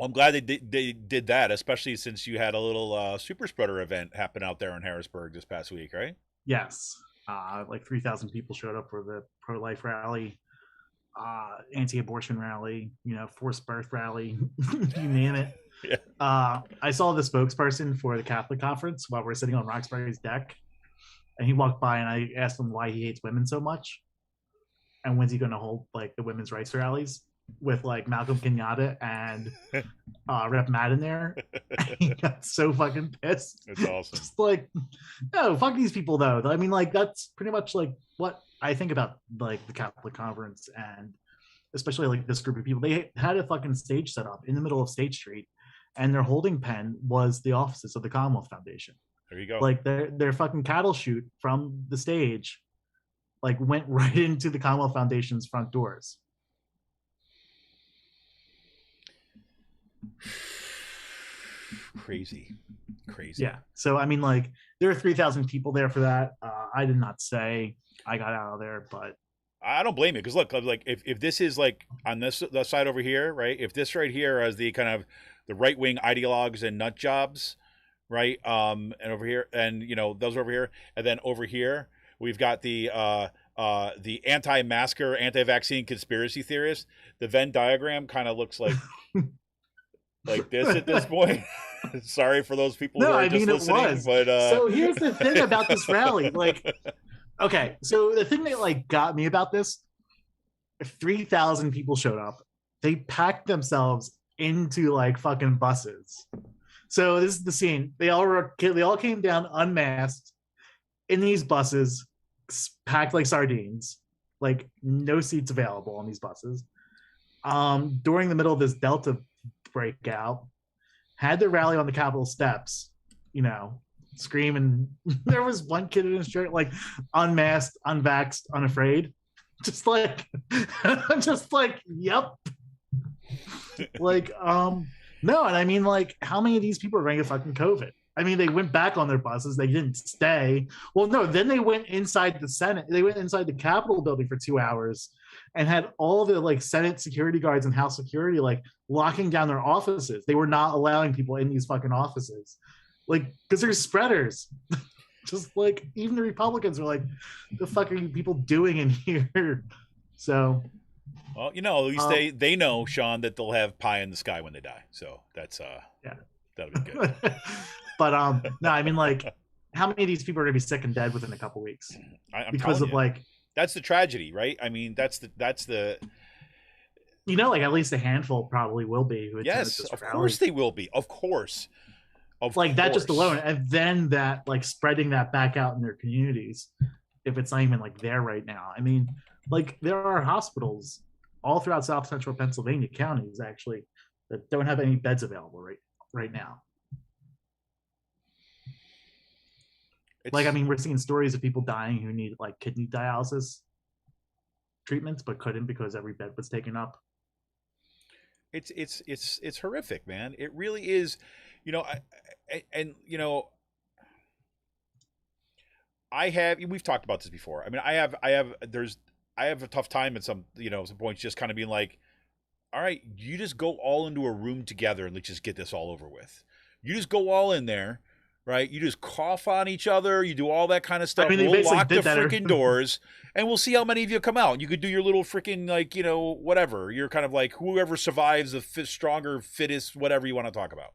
[SPEAKER 2] I'm glad they did that, especially since you had a little super spreader event happen out there in Harrisburg this past week, right?
[SPEAKER 3] Yes. Like 3,000 people showed up for the pro-life rally, anti-abortion rally, forced birth rally, you name it. Yeah. I saw the spokesperson for the Catholic conference while we were sitting on Roxbury's deck, and he walked by, and I asked him why he hates women so much, and when's he going to hold like the women's rights rallies with like Malcolm Kenyatta and Rep. Madden there. He got so fucking pissed.
[SPEAKER 2] That's awesome.
[SPEAKER 3] Just like, no, fuck these people though. I mean, like, that's pretty much like what I think about like the Catholic conference, and especially like this group of people. They had a fucking stage set up in the middle of State Street, and their holding pen was the offices of the Commonwealth Foundation.
[SPEAKER 2] There you go.
[SPEAKER 3] Like their fucking cattle chute from the stage like went right into the Commonwealth Foundation's front doors.
[SPEAKER 2] Crazy.
[SPEAKER 3] Yeah. So I mean, like, there are 3,000 people there for that. I did not say I got out of there, but
[SPEAKER 2] I don't blame you, because look, like, if this is like on this the side over here, right? If this right here has the kind of the right wing ideologues and nut jobs, right? And over here, and those are over here, and then over here we've got the anti-masker, anti-vaccine conspiracy theorists. The Venn diagram kind of looks like like this at this point. Sorry for those people who are just listening.
[SPEAKER 3] It was.
[SPEAKER 2] But
[SPEAKER 3] so here's the thing about this rally. Like, okay, so the thing that like got me about this, 3,000 people showed up. They packed themselves into like fucking buses. So this is the scene. They all came down unmasked in these buses, packed like sardines, like no seats available on these buses. During the middle of this Delta breakout, had the rally on the Capitol steps, screaming. There was one kid in his shirt, like unmasked, unvaxxed, unafraid, just like yep. Like, no, and I mean, like, how many of these people are going to get fucking COVID? I mean, they went back on their buses. They didn't stay. Well, no, then they went inside the Senate. They went inside the Capitol building for 2 hours and had all the like Senate security guards and House security like locking down their offices. They were not allowing people in these fucking offices, like, because they're spreaders. Just like, even the Republicans are like, the fuck are you people doing in here? So,
[SPEAKER 2] well, at least they know, Sean, that they'll have pie in the sky when they die. So that's
[SPEAKER 3] yeah,
[SPEAKER 2] that'll be good.
[SPEAKER 3] But no, I mean, like, how many of these people are gonna be sick and dead within a couple weeks
[SPEAKER 2] I'm
[SPEAKER 3] because of
[SPEAKER 2] you,
[SPEAKER 3] like,
[SPEAKER 2] that's the tragedy, right? I mean, that's the
[SPEAKER 3] Like at least a handful probably will be who attended
[SPEAKER 2] Yes,
[SPEAKER 3] this
[SPEAKER 2] of
[SPEAKER 3] rally.
[SPEAKER 2] course they will be. Of course.
[SPEAKER 3] Like that just alone, and then that like spreading that back out in their communities, if it's not even like there right now. I mean, like there are hospitals all throughout South Central Pennsylvania counties actually that don't have any beds available right now. Like, I mean, we're seeing stories of people dying who need like kidney dialysis treatments but couldn't because every bed was taken up.
[SPEAKER 2] It's horrific, man. It really is. We've talked about this before. I mean, I have a tough time at some points just kind of being like, all right, you just go all into a room together and let's just get this all over with. You just go all in there, right? You just cough on each other. You do all that kind of stuff. We'll lock the freaking doors and we'll see how many of you come out. You could do your little freaking whatever. You're kind of like whoever survives, the stronger, fittest, whatever you want to talk about.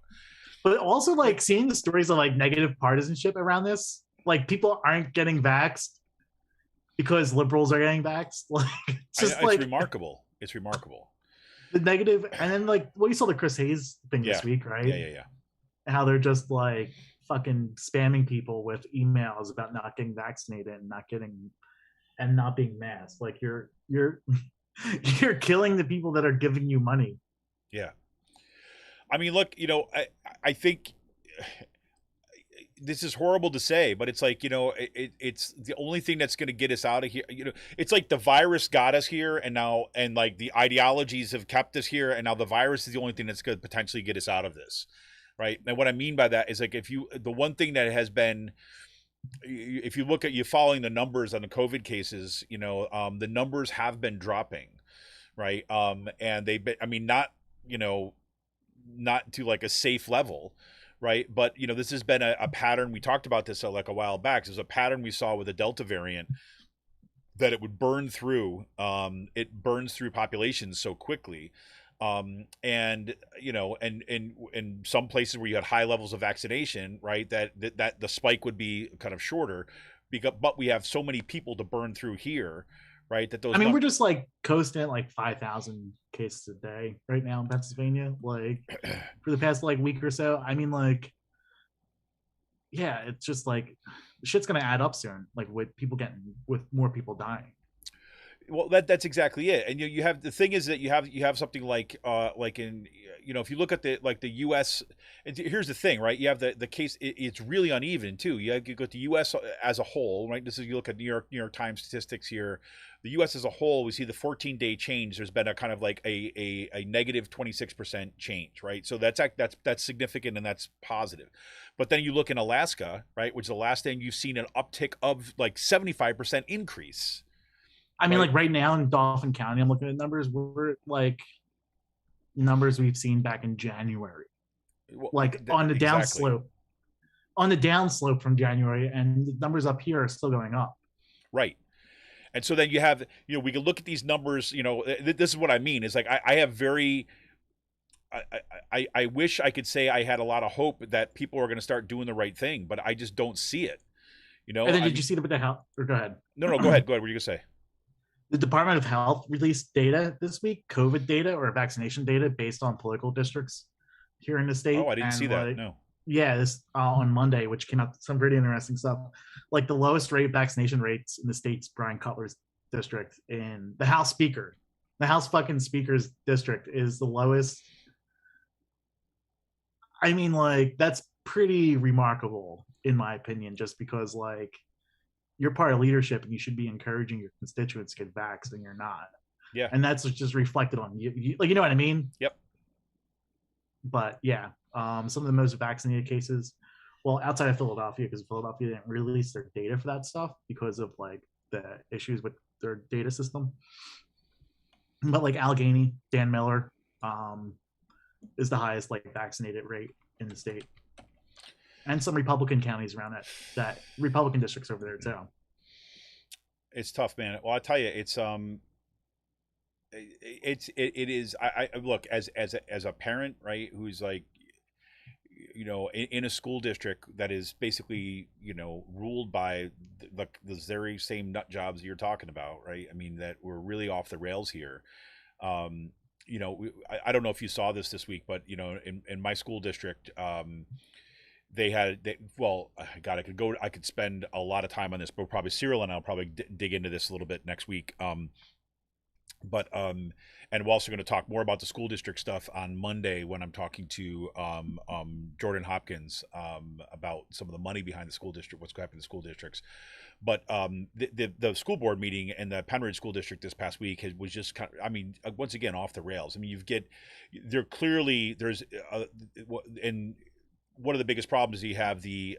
[SPEAKER 3] But also like seeing the stories of like negative partisanship around this, like people aren't getting vaxxed because liberals are getting vaxxed. Like
[SPEAKER 2] it's remarkable. It's remarkable.
[SPEAKER 3] The negative, and then like you saw the Chris Hayes thing this week, right?
[SPEAKER 2] Yeah.
[SPEAKER 3] And how they're just like fucking spamming people with emails about not getting vaccinated and not being masked. Like you're you're killing the people that are giving you money.
[SPEAKER 2] Yeah. I mean, look, I think this is horrible to say, but it's like, it's the only thing that's going to get us out of here. It's like the virus got us here and like the ideologies have kept us here. And now the virus is the only thing that's going to potentially get us out of this. Right. And what I mean by that is like, the one thing that has been, if you look at following the numbers on the COVID cases, the numbers have been dropping. Right. And not to like a safe level, right? But this has been a pattern. We talked about this like a while back. There's a pattern we saw with the Delta variant that it would burn through. It burns through populations so quickly, and in some places where you had high levels of vaccination, right? That the spike would be kind of shorter, but we have so many people to burn through here. Right,
[SPEAKER 3] we're just like coasting at like 5,000 cases a day right now in Pennsylvania, like for the past like week or so. I mean, like, yeah, it's just like shit's gonna add up soon, like with more people dying.
[SPEAKER 2] Well, that's exactly it. And you have the thing is that you have something like in if you look at the U.S. and here's the thing, right? You have the case. It's really uneven too. You go to the U.S. as a whole, right? This is you look at New York Times statistics here. The U.S. as a whole, we see the 14-day change. There's been a kind of like a negative 26% change, right? So that's significant and that's positive. But then you look in Alaska, right, which is the last thing you've seen an uptick of like 75% increase.
[SPEAKER 3] I mean, like right now in Dauphin County, I'm looking at numbers. We're like numbers we've seen back in January, like on the downslope, from January, and the numbers up here are still going up.
[SPEAKER 2] Right. And so then you have, we can look at these numbers. This is what I mean. Is like I have very. I wish I could say I had a lot of hope that people are going to start doing the right thing, but I just don't see it. And
[SPEAKER 3] then did you see the health? Or go ahead.
[SPEAKER 2] No, go ahead. Go ahead. What are you gonna say?
[SPEAKER 3] The Department of Health released data this week, COVID data or vaccination data based on political districts here in the state.
[SPEAKER 2] Oh, I didn't see that. No.
[SPEAKER 3] Yeah, this on Monday, which came out some pretty interesting stuff. Like the lowest rate vaccination rates in the state's Brian Cutler's district in the House Speaker. The House fucking Speaker's district is the lowest. I mean, like, that's pretty remarkable in my opinion, just because like you're part of leadership and you should be encouraging your constituents to get vaxxed and you're not.
[SPEAKER 2] Yeah.
[SPEAKER 3] And that's just reflected on you. Like, you know what I mean?
[SPEAKER 2] Yep.
[SPEAKER 3] But yeah, some of the most vaccinated cases, well, outside of Philadelphia, because Philadelphia didn't release their data for that stuff because of like the issues with their data system. But like Allegheny, Dan Miller, is the highest like vaccinated rate in the state. And some Republican counties around that Republican districts over there too.
[SPEAKER 2] It's tough, man. Well, I tell you, it is. I look as a parent, right? Who's like, in a school district that is basically, ruled by the very same nut jobs you're talking about, right? I mean, that we're really off the rails here. I don't know if you saw this week, but in my school district, God, I could spend a lot of time on this, but probably Cyril and I'll probably dig into this a little bit next week. And we're also going to talk more about the school district stuff on Monday when I'm talking to Jordan Hopkins about some of the money behind the school district, what's going to happen in the school districts. But the school board meeting and the Penn Ridge School District this past week was just once again off the rails. I mean, and one of the biggest problems you have the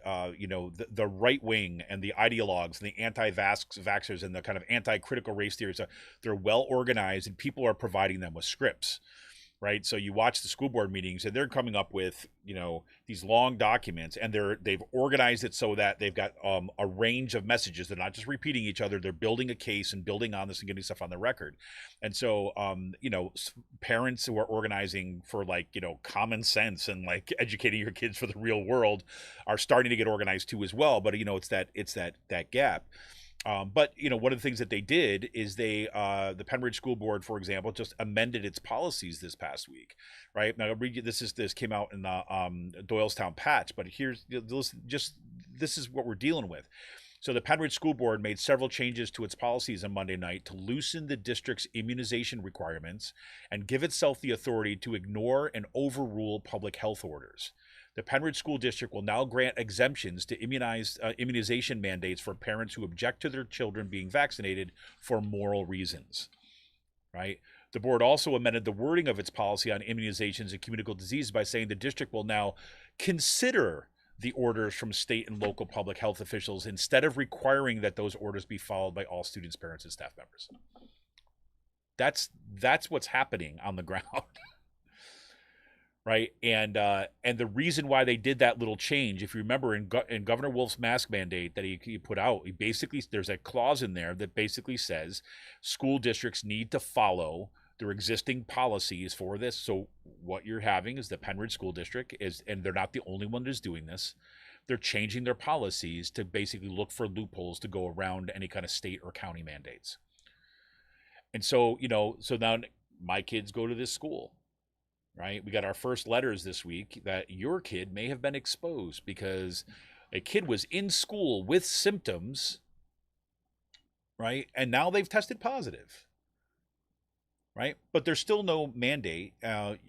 [SPEAKER 2] right wing and the ideologues and the anti-vaxxers and the kind of anti-critical race theories. They're well organized and people are providing them with scripts, right? So you watch the school board meetings and they're coming up with these long documents, and they've organized it so that they've got a range of messages. They're not just repeating each other. They're building a case and building on this and getting stuff on the record. And so parents who are organizing for common sense and educating your kids for the real world are starting to get organized too as well. But it's that gap. But one of the things that they did is the Penn Ridge School Board, for example, just amended its policies this past week, right? Now, I'll read you, this came out in the Doylestown Patch, but this is what we're dealing with. So the Penn Ridge School Board made several changes to its policies on Monday night to loosen the district's immunization requirements and give itself the authority to ignore and overrule public health orders. The Penn Ridge School District will now grant exemptions to immunization mandates for parents who object to their children being vaccinated for moral reasons, right? The board also amended the wording of its policy on immunizations and communicable diseases by saying the district will now consider the orders from state and local public health officials instead of requiring that those orders be followed by all students, parents, and staff members. That's what's happening on the ground. Right. And the reason why they did that little change, if you remember in Governor Wolf's mask mandate that he put out, there's a clause in there that basically says school districts need to follow their existing policies for this. So what you're having is the Penn Ridge School District and they're not the only one that's doing this. They're changing their policies to basically look for loopholes to go around any kind of state or county mandates. And so, so now my kids go to this school. Right? We got our first letters this week that your kid may have been exposed because a kid was in school with symptoms, right? And now they've tested positive, right? But there's still no mandate.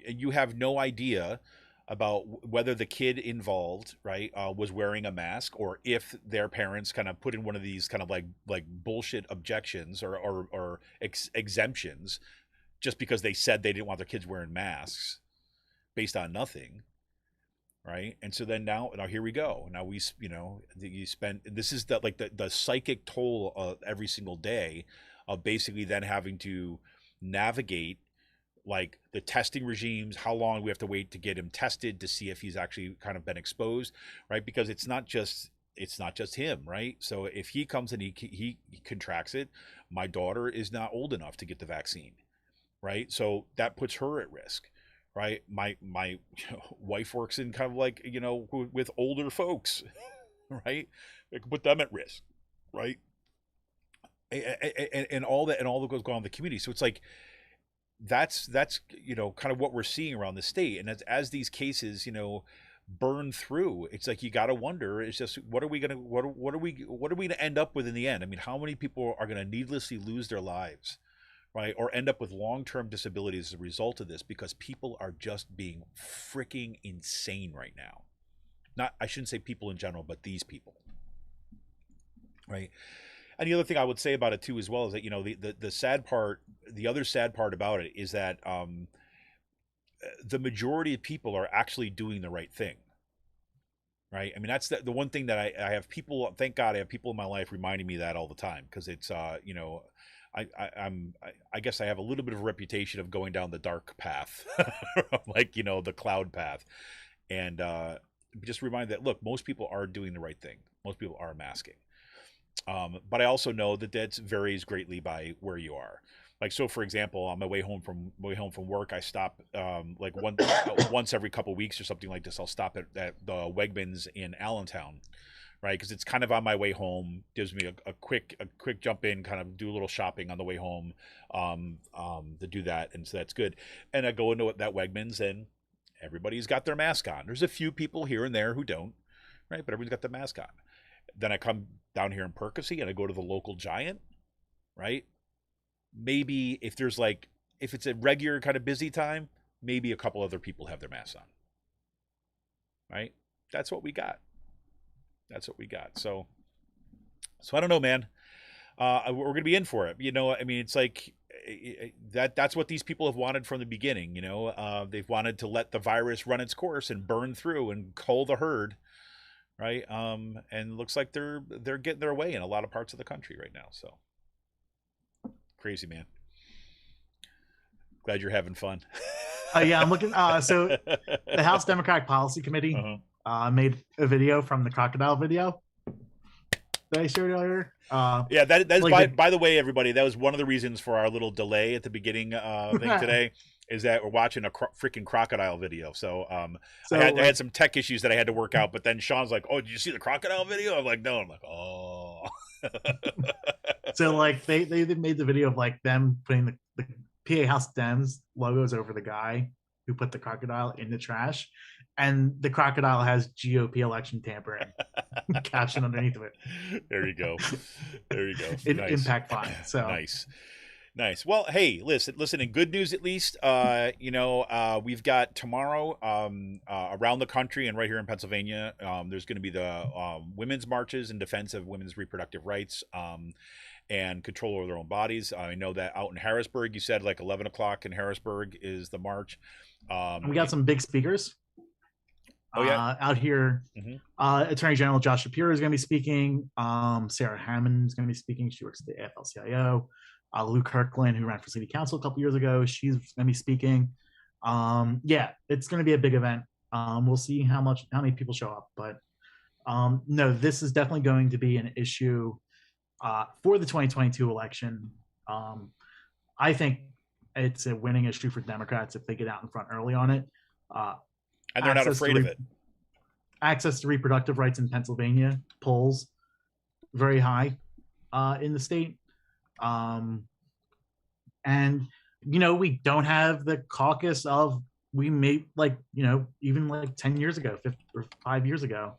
[SPEAKER 2] You have no idea about whether the kid involved, right, was wearing a mask, or if their parents kind of put in one of these kind of like bullshit objections or exemptions just because they said they didn't want their kids wearing masks based on nothing, right? And so then now here we go. Now you spend, this is the psychic toll of every single day of basically then having to navigate the testing regimes, how long we have to wait to get him tested to see if he's actually kind of been exposed, right? Because it's not just him, right? So if he comes and he contracts it, my daughter is not old enough to get the vaccine. Right. So that puts her at risk. Right. My wife works in kind of with older folks. Right. It can put them at risk. Right. And all that goes on in the community. So it's that's kind of what we're seeing around the state. And as these cases, burn through, it's you got to wonder, it's just, what are we going to end up with in the end? I mean, how many people are going to needlessly lose their lives? Right, or end up with long-term disabilities as a result of this because people are just being freaking insane right now. I shouldn't say people in general, but these people. Right, and the other thing I would say about it too, as well, is that the sad part, the other sad part about it is that the majority of people are actually doing the right thing. Right, I mean that's the one thing that I have people. Thank God I have people in my life reminding me that all the time, because it's I guess I have a little bit of a reputation of going down the dark path, the cloud path, and just remind that, look, most people are doing the right thing. Most people are masking, but I also know that varies greatly by where you are. So for example, on my way home from work, I stop once every couple of weeks or something like this. I'll stop at the Wegmans in Allentown. right? Because it's kind of on my way home. Gives me a quick jump in, kind of do a little shopping on the way home, to do that, and so that's good. And I go into that Wegmans, and everybody's got their mask on. There's a few people here and there who don't, right? But everybody's got their mask on. Then I come down here in Percy and I go to the local Giant, right? Maybe if it's a regular kind of busy time, maybe a couple other people have their masks on, right? That's what we got. So I don't know, man. We're going to be in for it. I mean, it's like that's what these people have wanted from the beginning. They've wanted to let the virus run its course and burn through and cull the herd, right? And it looks like they're getting their way in a lot of parts of the country right now. So crazy, man. Glad you're having fun.
[SPEAKER 3] Yeah, I'm looking. So the House Democratic Policy Committee made a video from the crocodile video that I showed earlier.
[SPEAKER 2] Yeah, that's like by the way, everybody, that was one of the reasons for our little delay at the beginning thing today, is that we're watching a freaking crocodile video. So, I had some tech issues that I had to work out, but then Sean's like, "Oh, did you see the crocodile video?" I'm like, "No." I'm like, "Oh."
[SPEAKER 3] So like they made the video of like them putting the PA House Dems logos over the guy who put the crocodile in the trash, and the crocodile has GOP election tampering caption underneath of it.
[SPEAKER 2] There you go.
[SPEAKER 3] Nice. Impact fine. So
[SPEAKER 2] nice. Well, hey, listen. In good news, at least, we've got tomorrow around the country and right here in Pennsylvania. There's going to be the women's marches in defense of women's reproductive rights and control over their own bodies. I know that out in Harrisburg, you said like 11 o'clock in Harrisburg is the march.
[SPEAKER 3] We got some big speakers. Out here. Mm-hmm. Attorney General Josh Shapiro is going to be speaking. Sarah Hammond is going to be speaking. She works at the AFL-CIO. Lou Kirkland, who ran for city council a couple years ago, she's going to be speaking. It's going to be a big event. We'll see how many people show up, but no, this is definitely going to be an issue for the 2022 election. I think it's a winning issue for Democrats if they get out in front early on it.
[SPEAKER 2] And they're not afraid of it.
[SPEAKER 3] Access to reproductive rights in Pennsylvania polls very high in the state. And, we don't have the caucus of, we made even like 10 years ago, 5 years ago,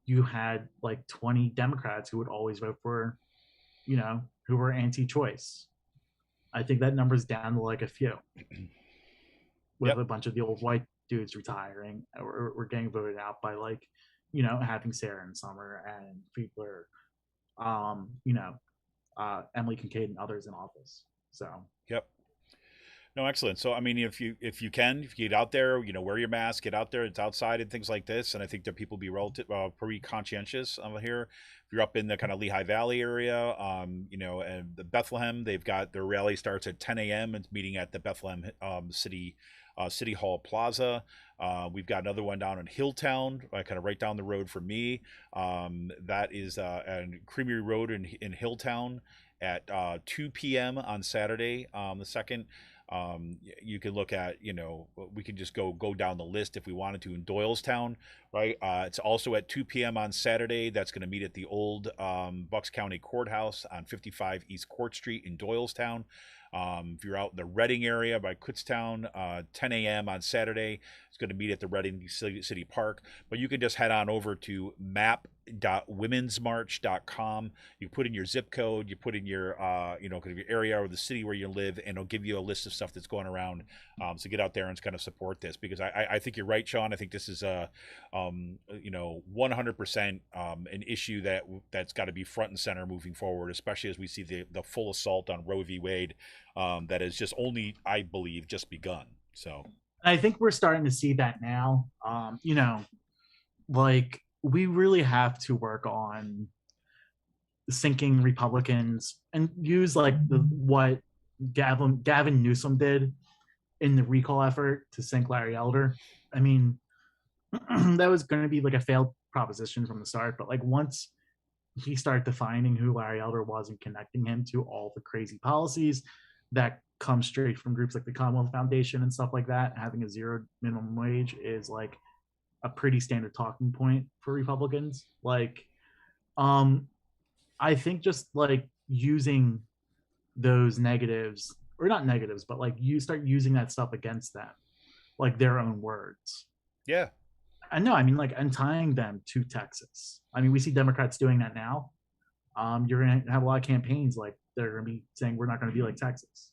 [SPEAKER 3] you had like 20 Democrats who would always vote for, who were anti-choice. I think that number's down to like a few with a bunch of the old white dudes retiring or getting voted out by having Sarah and Summer and Fiedler, Emily Kincaid and others in office. So
[SPEAKER 2] yep. No, excellent. So I mean, if you get out there, wear your mask, get out there. It's outside and things like this. And I think that people be pretty conscientious here. If you're up in the kind of Lehigh Valley area, and the Bethlehem, they've got their rally starts at 10 a.m. It's meeting at the Bethlehem City Hall Plaza. We've got another one down in Hilltown, kind of right down the road from me. That is on Creamery Road in Hilltown at 2 p.m. on Saturday, the 2nd. You can look at, we can just go down the list if we wanted to in Doylestown, right? It's also at 2 p.m. on Saturday. That's going to meet at the old Bucks County Courthouse on 55 East Court Street in Doylestown. If you're out in the Reading area by Kutztown, 10 a.m. on Saturday, it's going to meet at the Reading City Park. But you can just head on over to map.womensmarch.com. You put in your zip code, you put in your, kind of your area or the city where you live, and it'll give you a list of stuff that's going around. So get out there and kind of support this, because I think you're right, Sean. I think this is 100% an issue that's got to be front and center moving forward, especially as we see the full assault on Roe v. Wade. That has just only, I believe, just begun. So
[SPEAKER 3] I think we're starting to see that now. We really have to work on sinking Republicans and use what Gavin Newsom did in the recall effort to sink Larry Elder. I mean, that was going to be like a failed proposition from the start, but once he started defining who Larry Elder was and connecting him to all the crazy policies that come straight from groups like the Commonwealth Foundation and stuff like that, having a zero minimum wage is a pretty standard talking point for Republicans. Um, I think just like using those negatives, or not negatives, but like you start using that stuff against them, like their own words.
[SPEAKER 2] Yeah.
[SPEAKER 3] I know. I mean, like, and tying them to Texas. I mean, we see Democrats doing that now. You're going to have a lot of campaigns like they're going to be saying we're not going to be like Texas.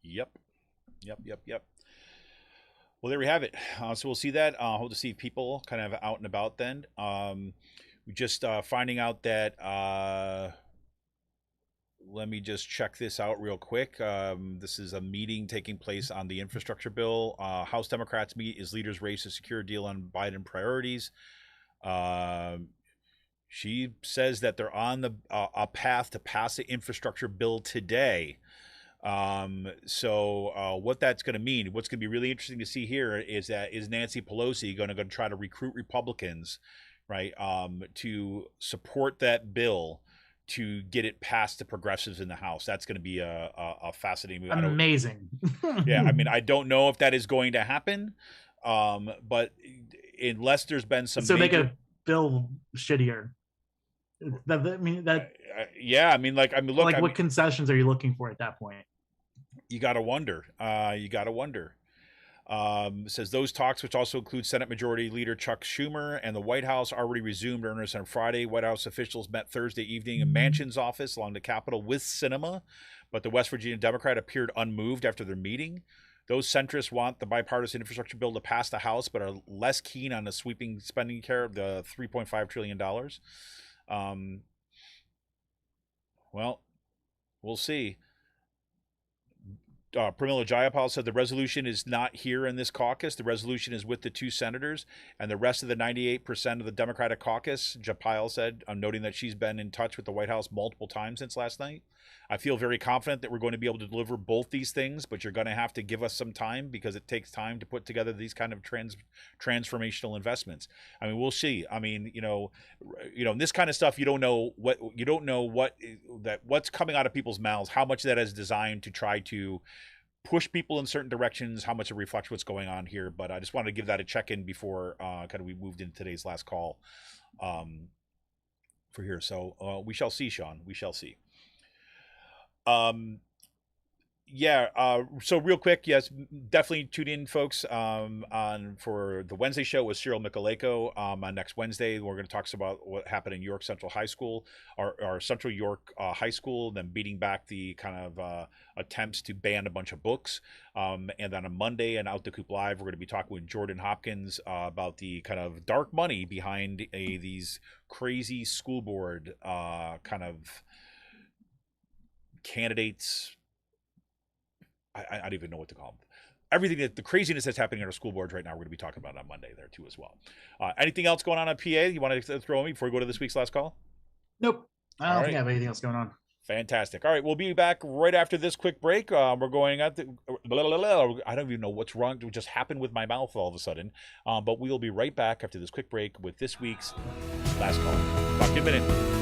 [SPEAKER 2] Yep. Well, there we have it. So we'll see that. Hope to see people kind of out and about then. We just finding out that. Let me just check this out real quick. This is a meeting taking place on the infrastructure bill. House Democrats meet as leaders race to secure a deal on Biden priorities. She says that they're on a path to pass the infrastructure bill today. So what that's going to mean, what's going to be really interesting to see here is that is Nancy Pelosi going to try to recruit Republicans, right, to support that bill to get it past the progressives in the House. That's going to be a fascinating move.
[SPEAKER 3] Amazing.
[SPEAKER 2] Yeah, I mean, I don't know if that is going to happen, but unless there's been some
[SPEAKER 3] so make a bill shittier. I mean that.
[SPEAKER 2] Yeah, I mean, look,
[SPEAKER 3] like, what concessions are you looking for at that point?
[SPEAKER 2] You got to wonder. Says those talks, which also include Senate Majority Leader Chuck Schumer and the White House, already resumed earnest on Friday. White House officials met Thursday evening in Manchin's office along the Capitol with Sinima, but the West Virginia Democrat appeared unmoved after their meeting. Those centrists want the bipartisan infrastructure bill to pass the House, but are less keen on the sweeping spending care of the $3.5 trillion. Well, we'll see. Pramila Jayapal said the resolution is not here in this caucus. The resolution is with the two senators and the rest of the 98% of the Democratic caucus, Jayapal said, noting that she's been in touch with the White House multiple times since last night. I feel very confident that we're going to be able to deliver both these things, but you're going to have to give us some time because it takes time to put together these kind of transformational investments. I mean, we'll see. I mean, this kind of stuff, you don't know what's coming out of people's mouths, how much of that is designed to try to push people in certain directions, how much it reflects what's going on here. But I just wanted to give that a check-in before we moved into today's last call for here. So we shall see, Sean. We shall see. So real quick, yes, definitely tune in, folks, on for the Wednesday show with Cyril Michaleko on next Wednesday. We're going to talk about what happened in York Central High School, or Central York High School, then beating back the kind of attempts to ban a bunch of books. And then on Monday and Out the Coop Live, we're going to be talking with Jordan Hopkins about the kind of dark money behind these crazy school board kind of candidates. I don't even know what to call them. Everything that the craziness that's happening at our school boards right now, we're going to be talking about on Monday there too as well. Anything else going on PA you want to throw at me before we go to this week's last call?
[SPEAKER 3] Nope. I don't think I have anything else going on.
[SPEAKER 2] Fantastic. All right, we'll be back right after this quick break. We're going at the I don't even know what's wrong. It just happened with my mouth all of a sudden. But we'll be right back after this quick break with this week's last call. Talk to you in a minute.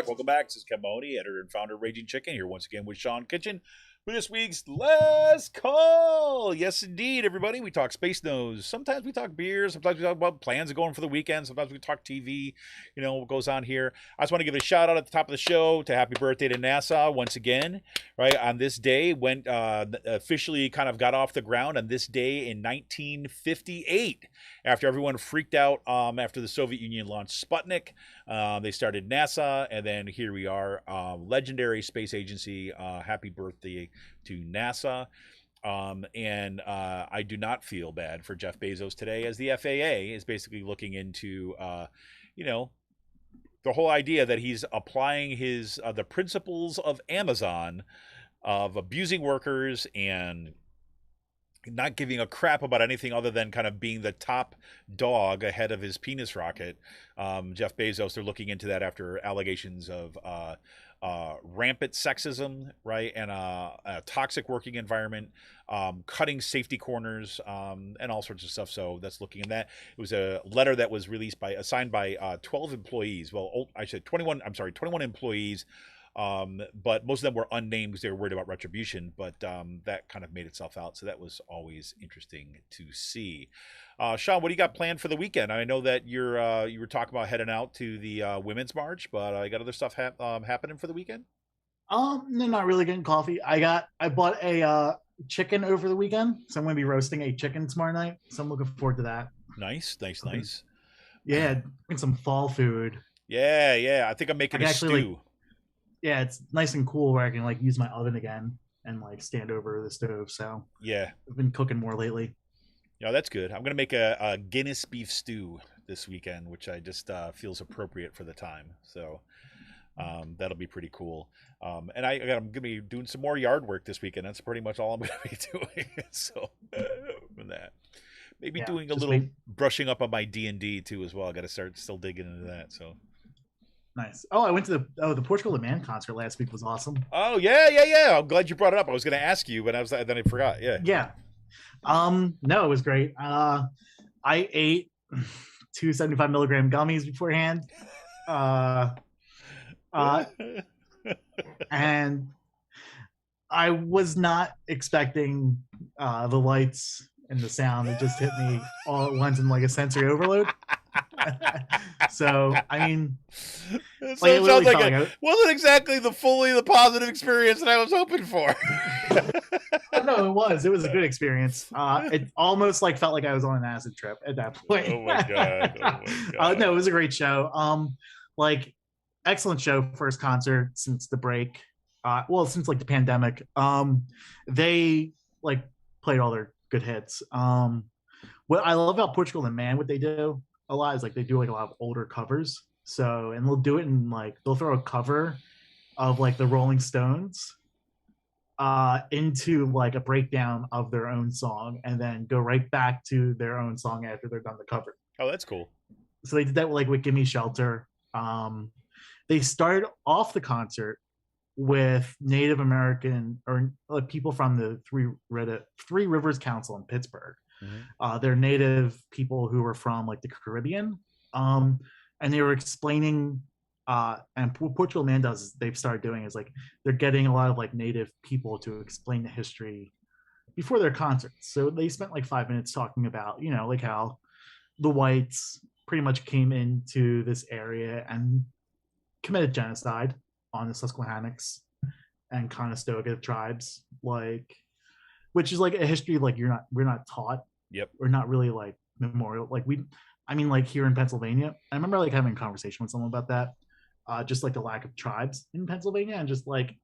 [SPEAKER 2] Welcome back. This is Mahoney, editor and founder of Raging Chicken, here once again with Sean Kitchen for this week's Last Call. Yes, indeed, everybody. We talk Space Nose. Sometimes we talk beer. Sometimes we talk about plans of going for the weekend. Sometimes we talk TV, what goes on here. I just want to give a shout out at the top of the show to happy birthday to NASA once again, right? On this day, went officially kind of got off the ground on this day in 1958. After everyone freaked out after the Soviet Union launched Sputnik, they started NASA, and then here we are, legendary space agency. Happy birthday to NASA. And I do not feel bad for Jeff Bezos today, as the FAA is basically looking into, the whole idea that he's applying his the principles of Amazon of abusing workers and not giving a crap about anything other than kind of being the top dog ahead of his penis rocket. Jeff Bezos, they're looking into that after allegations of rampant sexism, right, and a toxic working environment, cutting safety corners, and all sorts of stuff. So that's looking in that. It was a letter that was signed by 12 employees. Well, I said 21. I'm sorry, 21 employees. But most of them were unnamed because they were worried about retribution, but that kind of made itself out. So that was always interesting to see. Sean, what do you got planned for the weekend? I know that you were talking about heading out to the Women's March, but I got other stuff happening for the weekend?
[SPEAKER 3] No, not really getting coffee. I bought a chicken over the weekend, so I'm going to be roasting a chicken tomorrow night. So I'm looking forward to that.
[SPEAKER 2] Nice.
[SPEAKER 3] Yeah, and some fall food.
[SPEAKER 2] Yeah. I think I'm making a stew.
[SPEAKER 3] Yeah, it's nice and cool where I can like use my oven again and like stand over the stove. So
[SPEAKER 2] yeah,
[SPEAKER 3] I've been cooking more lately.
[SPEAKER 2] Yeah, that's good. I'm gonna make a Guinness beef stew this weekend, which I just feels appropriate for the time. So that'll be pretty cool. And I'm gonna be doing some more yard work this weekend. That's pretty much all I'm gonna be doing. So from that, maybe doing a little brushing up on my D&D too as well. I got to start still digging into that. So.
[SPEAKER 3] Nice. Oh, I went to the Portugal the Man concert last week. Was awesome.
[SPEAKER 2] Oh yeah. I'm glad you brought it up. I was going to ask you, but then I forgot. Yeah.
[SPEAKER 3] No, it was great. I ate 275 milligram gummies beforehand. And I was not expecting the lights and the sound. It just hit me all at once in like a sensory overload. So I mean,
[SPEAKER 2] it sounds like it wasn't exactly the positive experience that I was hoping for.
[SPEAKER 3] No, it was a good experience. It almost like felt like I was on an acid trip at that point.
[SPEAKER 2] Oh my god.
[SPEAKER 3] No, it was a great show. Like excellent show, first concert since the break. Since like the pandemic. They like played all their good hits. What I love about Portugal the Man, what they do a lot is like they do like a lot of older covers. So, and they'll do it in like they'll throw a cover of like the Rolling Stones into like a breakdown of their own song, and then go right back to their own song after they're done the cover.
[SPEAKER 2] Oh, that's cool.
[SPEAKER 3] So they did that with Gimme Shelter. They started off the concert with Native American or people from the Three Rivers Council in Pittsburgh. Mm-hmm. They're Native people who were from like the Caribbean, and they were explaining. And Portugal Man they've started doing is like they're getting a lot of like Native people to explain the history before their concerts. So they spent like 5 minutes talking about like how the whites pretty much came into this area and committed genocide on the Susquehannocks and Conestoga tribes, which is like a history like we're not taught.
[SPEAKER 2] Yep.
[SPEAKER 3] We're not really like memorial. Like here in Pennsylvania, I remember like having a conversation with someone about that. Just like the lack of tribes in Pennsylvania, and just like,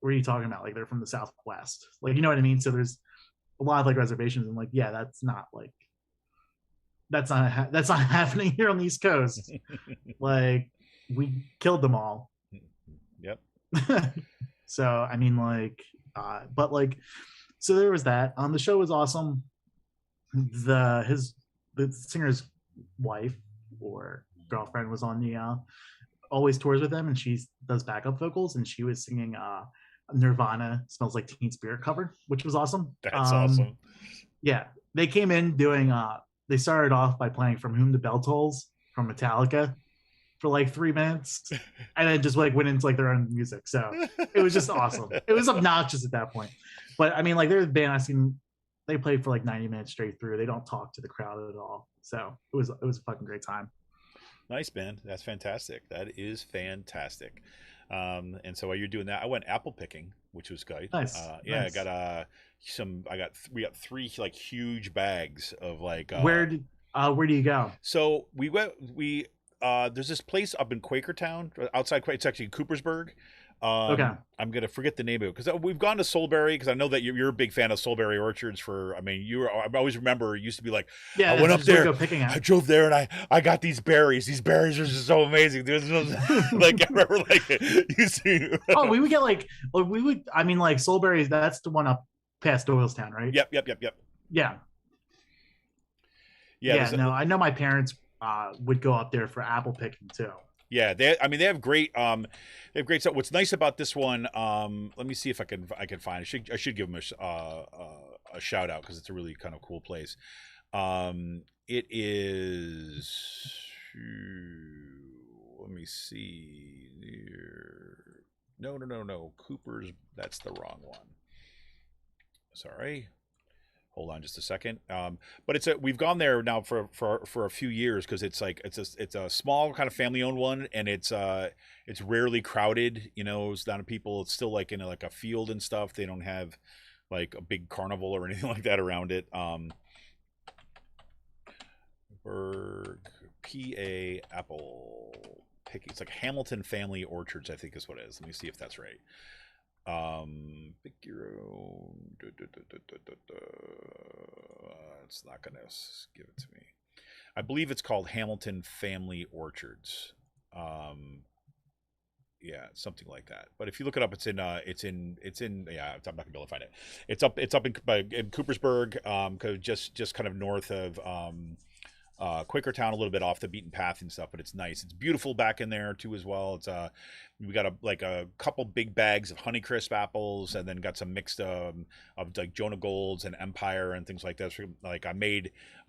[SPEAKER 3] what are you talking about? Like they're from the Southwest, like, you know what I mean? So there's a lot of like reservations, and like, yeah, that's not happening here on the East Coast. Like we killed them all.
[SPEAKER 2] Yep.
[SPEAKER 3] So I mean, so there was that. The show was awesome. The singer's wife or girlfriend was on the always tours with them, and she does backup vocals, and she was singing Nirvana Smells Like Teen Spirit cover, which was awesome.
[SPEAKER 2] That's awesome.
[SPEAKER 3] Yeah, they came in doing they started off by playing From Whom the Bell Tolls from Metallica for like 3 minutes, and then just like went into like their own music. So it was just awesome. It was obnoxious at that point, but I mean, like, there's a band I seen, they played for like 90 minutes straight through. They don't talk to the crowd at all. So it was a fucking great time.
[SPEAKER 2] Nice, man. That's fantastic. That is fantastic. And so while you're doing that, I went apple picking, which was good.
[SPEAKER 3] Nice.
[SPEAKER 2] Yeah,
[SPEAKER 3] nice.
[SPEAKER 2] We got three like huge bags of like.
[SPEAKER 3] Where do you go?
[SPEAKER 2] So we there's this place up in Quakertown outside. It's actually in Coopersburg.
[SPEAKER 3] Okay.
[SPEAKER 2] I'm gonna forget the name of it because we've gone to Soulberry because I know that you're a big fan of Soulberry Orchards. I always remember it used to be like,
[SPEAKER 3] Yeah,
[SPEAKER 2] I went up there,
[SPEAKER 3] go picking
[SPEAKER 2] I
[SPEAKER 3] at.
[SPEAKER 2] drove there, and I got these berries. These berries are just so amazing. There's no like I remember like you see.
[SPEAKER 3] Oh, we would get like Soulberry's. That's the one up past Doylestown, right?
[SPEAKER 2] Yep.
[SPEAKER 3] Yeah.
[SPEAKER 2] Yeah.
[SPEAKER 3] No, I know my parents would go up there for apple picking too.
[SPEAKER 2] Yeah, they have great stuff. What's nice about this one, let me see if I can find it. I should give them a shout out because it's a really kind of cool place. It is, let me see. No. Cooper's, that's the wrong one. Sorry. Hold on just a second. But we've gone there now for a few years because it's a small kind of family owned one, and it's rarely crowded. It's not people. It's still like in a field and stuff. They don't have like a big carnival or anything like that around it. Berg PA apple picking. It's like Hamilton Family Orchards, I think is what it is. Let me see if that's right. Pick your own. It's not gonna give it to me. I believe it's called Hamilton Family Orchards. Yeah, something like that. But if you look it up, it's in. Yeah, I'm not gonna be able to find it. It's up in Coopersburg, just kind of north of Quakertown, a little bit off the beaten path and stuff, but it's nice. It's beautiful back in there too as well. It's we got a couple big bags of Honeycrisp apples, and then got some mixed of like Jonah Golds and Empire and things like that. So, like I've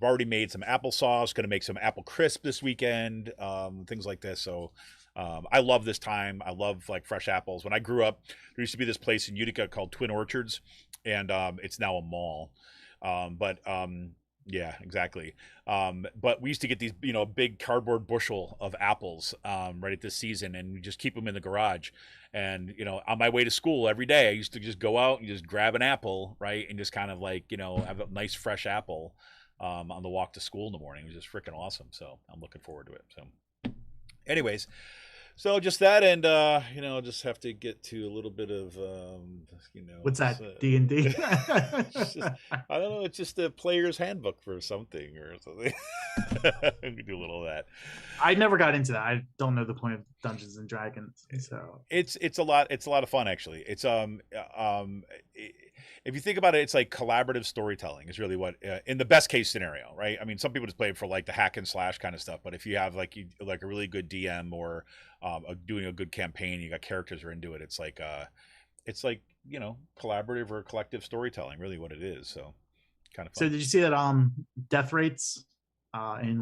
[SPEAKER 2] already made some applesauce. Going to make some apple crisp this weekend. Things like this. So I love this time. I love like fresh apples. When I grew up, there used to be this place in Utica called Twin Orchards, and it's now a mall. Yeah, exactly. But we used to get these, big cardboard bushel of apples right at this season, and we just keep them in the garage. And, on my way to school every day, I used to just go out and just grab an apple, right, and just kind of like, have a nice fresh apple on the walk to school in the morning. It was just freaking awesome. So I'm looking forward to it. So anyways, so just that, and just have to get to a little bit of
[SPEAKER 3] what's that, D&D?
[SPEAKER 2] I don't know, it's just a player's handbook for something or something. We do a little of that.
[SPEAKER 3] I never got into that. I don't know the point of Dungeons and Dragons, so
[SPEAKER 2] it's a lot of fun actually. It's if you think about it, it's like collaborative storytelling is really what in the best case scenario, right? I mean, some people just play it for like the hack and slash kind of stuff, but if you have like a really good DM or doing a good campaign, you got characters who are into it. It's like collaborative or collective storytelling, really what it is. So kind of fun.
[SPEAKER 3] So did you see that death rates in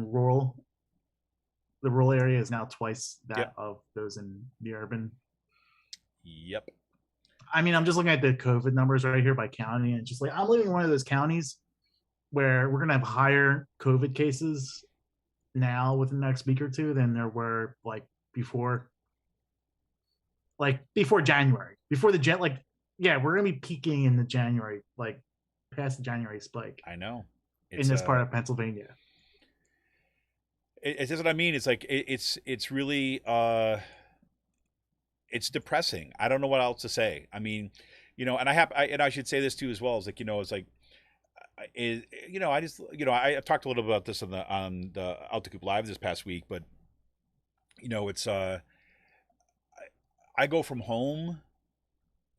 [SPEAKER 3] the rural area is now twice that of those in the urban?
[SPEAKER 2] Yep.
[SPEAKER 3] I mean, I'm just looking at the COVID numbers right here by county, and just like I'm living in one of those counties where we're gonna have higher COVID cases now within the next week or two than there were before January. We're gonna be peaking in the January, past the January spike.
[SPEAKER 2] I know.
[SPEAKER 3] In this part of Pennsylvania.
[SPEAKER 2] It's just what I mean. It's like it's really it's depressing. I don't know what else to say. I mean, and I should say this too as well. Is like I've talked a little about this on the Out the Coop Live this past week, but it's I go from home,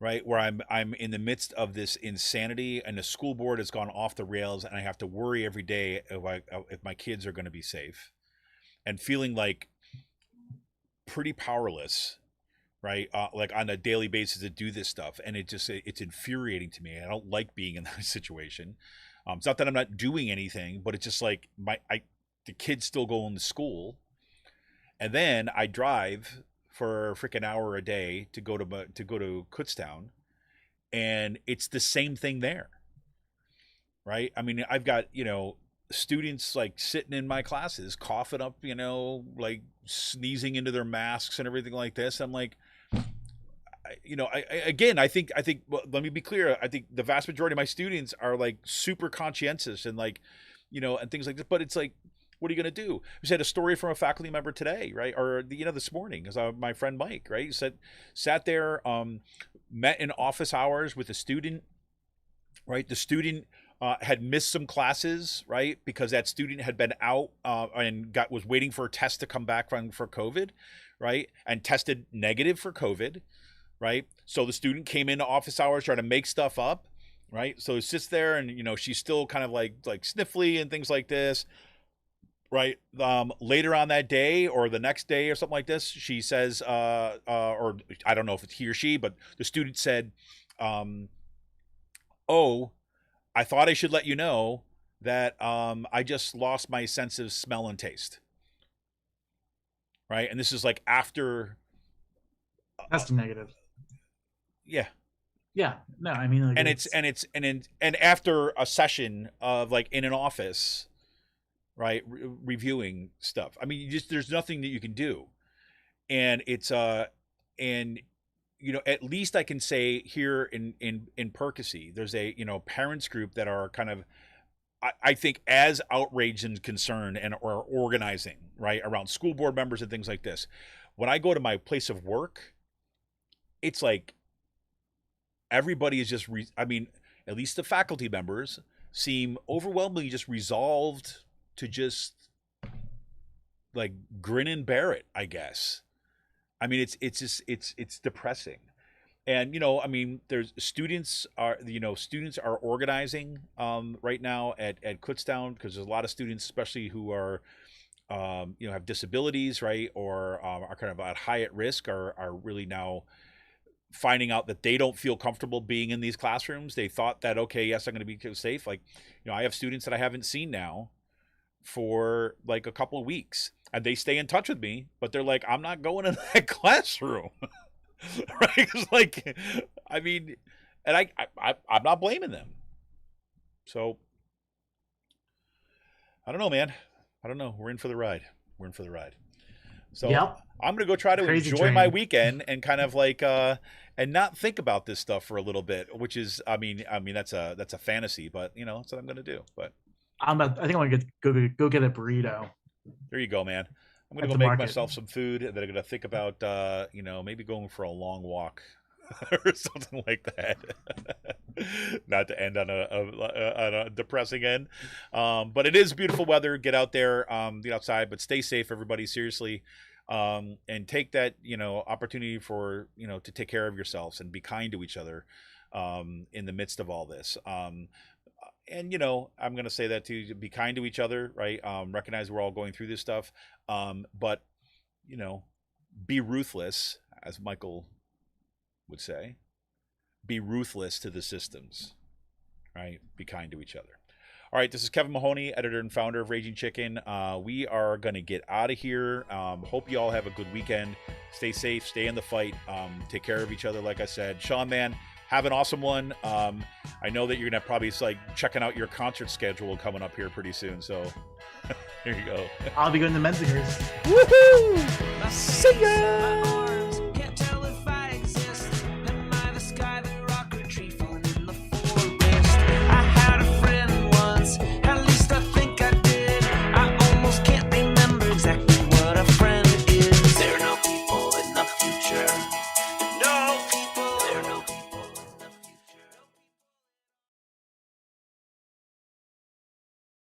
[SPEAKER 2] right, where I'm in the midst of this insanity, and the school board has gone off the rails, and I have to worry every day if my kids are going to be safe, and feeling like pretty powerless, right, like on a daily basis to do this stuff, and it's infuriating to me. I don't like being in that situation. It's not that I'm not doing anything, but it's just like the kids still going to school, and then I drive for a freaking hour a day to go to Kutztown, and it's the same thing there, right? I mean, I've got students like sitting in my classes coughing up, like sneezing into their masks and everything like this. I'm like, I think well, let me be clear. I think the vast majority of my students are like super conscientious and like, and things like this. But it's like, What are you going to do? We just had a story from a faculty member today, right? Or, this morning, as my friend Mike, right? He sat there, met in office hours with a student, right? The student had missed some classes, right? Because that student had been out and was waiting for a test to come back for COVID, right? And tested negative for COVID, right? So the student came into office hours trying to make stuff up, right? So he sits there and, she's still kind of like sniffly and things like this. Right. Later on that day or the next day or something like this, she says, or I don't know if it's he or she, but the student said, oh, I thought I should let you know that I just lost my sense of smell and taste. Right. And this is like after.
[SPEAKER 3] That's negative.
[SPEAKER 2] Yeah.
[SPEAKER 3] Yeah. No, I mean, like,
[SPEAKER 2] and after a session of like in an office. Right, reviewing stuff. I mean, there's nothing that you can do, and it's at least I can say here in Percy, there's a parents group that are kind of, I think, as outraged and concerned and are organizing right around school board members and things like this. When I go to my place of work, it's like everybody is just at least the faculty members seem overwhelmingly just resolved to just like grin and bear it, I guess. I mean, it's depressing. And, there's students are organizing right now at Kutztown, because there's a lot of students, especially who are, have disabilities, right. Or are kind of at high at risk are really now finding out that they don't feel comfortable being in these classrooms. They thought that, okay, yes, I'm going to be safe. Like, I have students that I haven't seen now for like a couple of weeks, and they stay in touch with me, but they're like, I'm not going in that classroom. Right? It's like, I mean, and I'm not blaming them. So I don't know, man. I don't know. We're in for the ride. So
[SPEAKER 3] yep.
[SPEAKER 2] I'm going to go try to
[SPEAKER 3] Crazy
[SPEAKER 2] enjoy
[SPEAKER 3] train.
[SPEAKER 2] my weekend and kind of like, and not think about this stuff for a little bit, which is, I mean, that's a fantasy, but that's what I'm going to do. But
[SPEAKER 3] I think I'm gonna go get a burrito.
[SPEAKER 2] there you go, man. I'm gonna
[SPEAKER 3] At
[SPEAKER 2] go
[SPEAKER 3] the
[SPEAKER 2] make
[SPEAKER 3] market.
[SPEAKER 2] myself some food, and then I'm gonna think about, maybe going for a long walk or something like that. Not to end on a depressing end, but it is beautiful weather. Get out there, get outside, but stay safe, everybody. Seriously, and take that opportunity for to take care of yourselves and be kind to each other in the midst of all this. And, I'm going to say that too, be kind to each other, right? Recognize we're all going through this stuff. But, be ruthless, as Michael would say. Be ruthless to the systems, right? Be kind to each other. All right, this is Kevin Mahoney, editor and founder of Raging Chicken. We are going to get out of here. Hope you all have a good weekend. Stay safe, stay in the fight, take care of each other, like I said. Sean, man, have an awesome one. I know that you're going to probably checking out your concert schedule coming up here pretty soon. So there you go.
[SPEAKER 3] I'll be going to Menzingers.
[SPEAKER 2] Woohoo! See ya!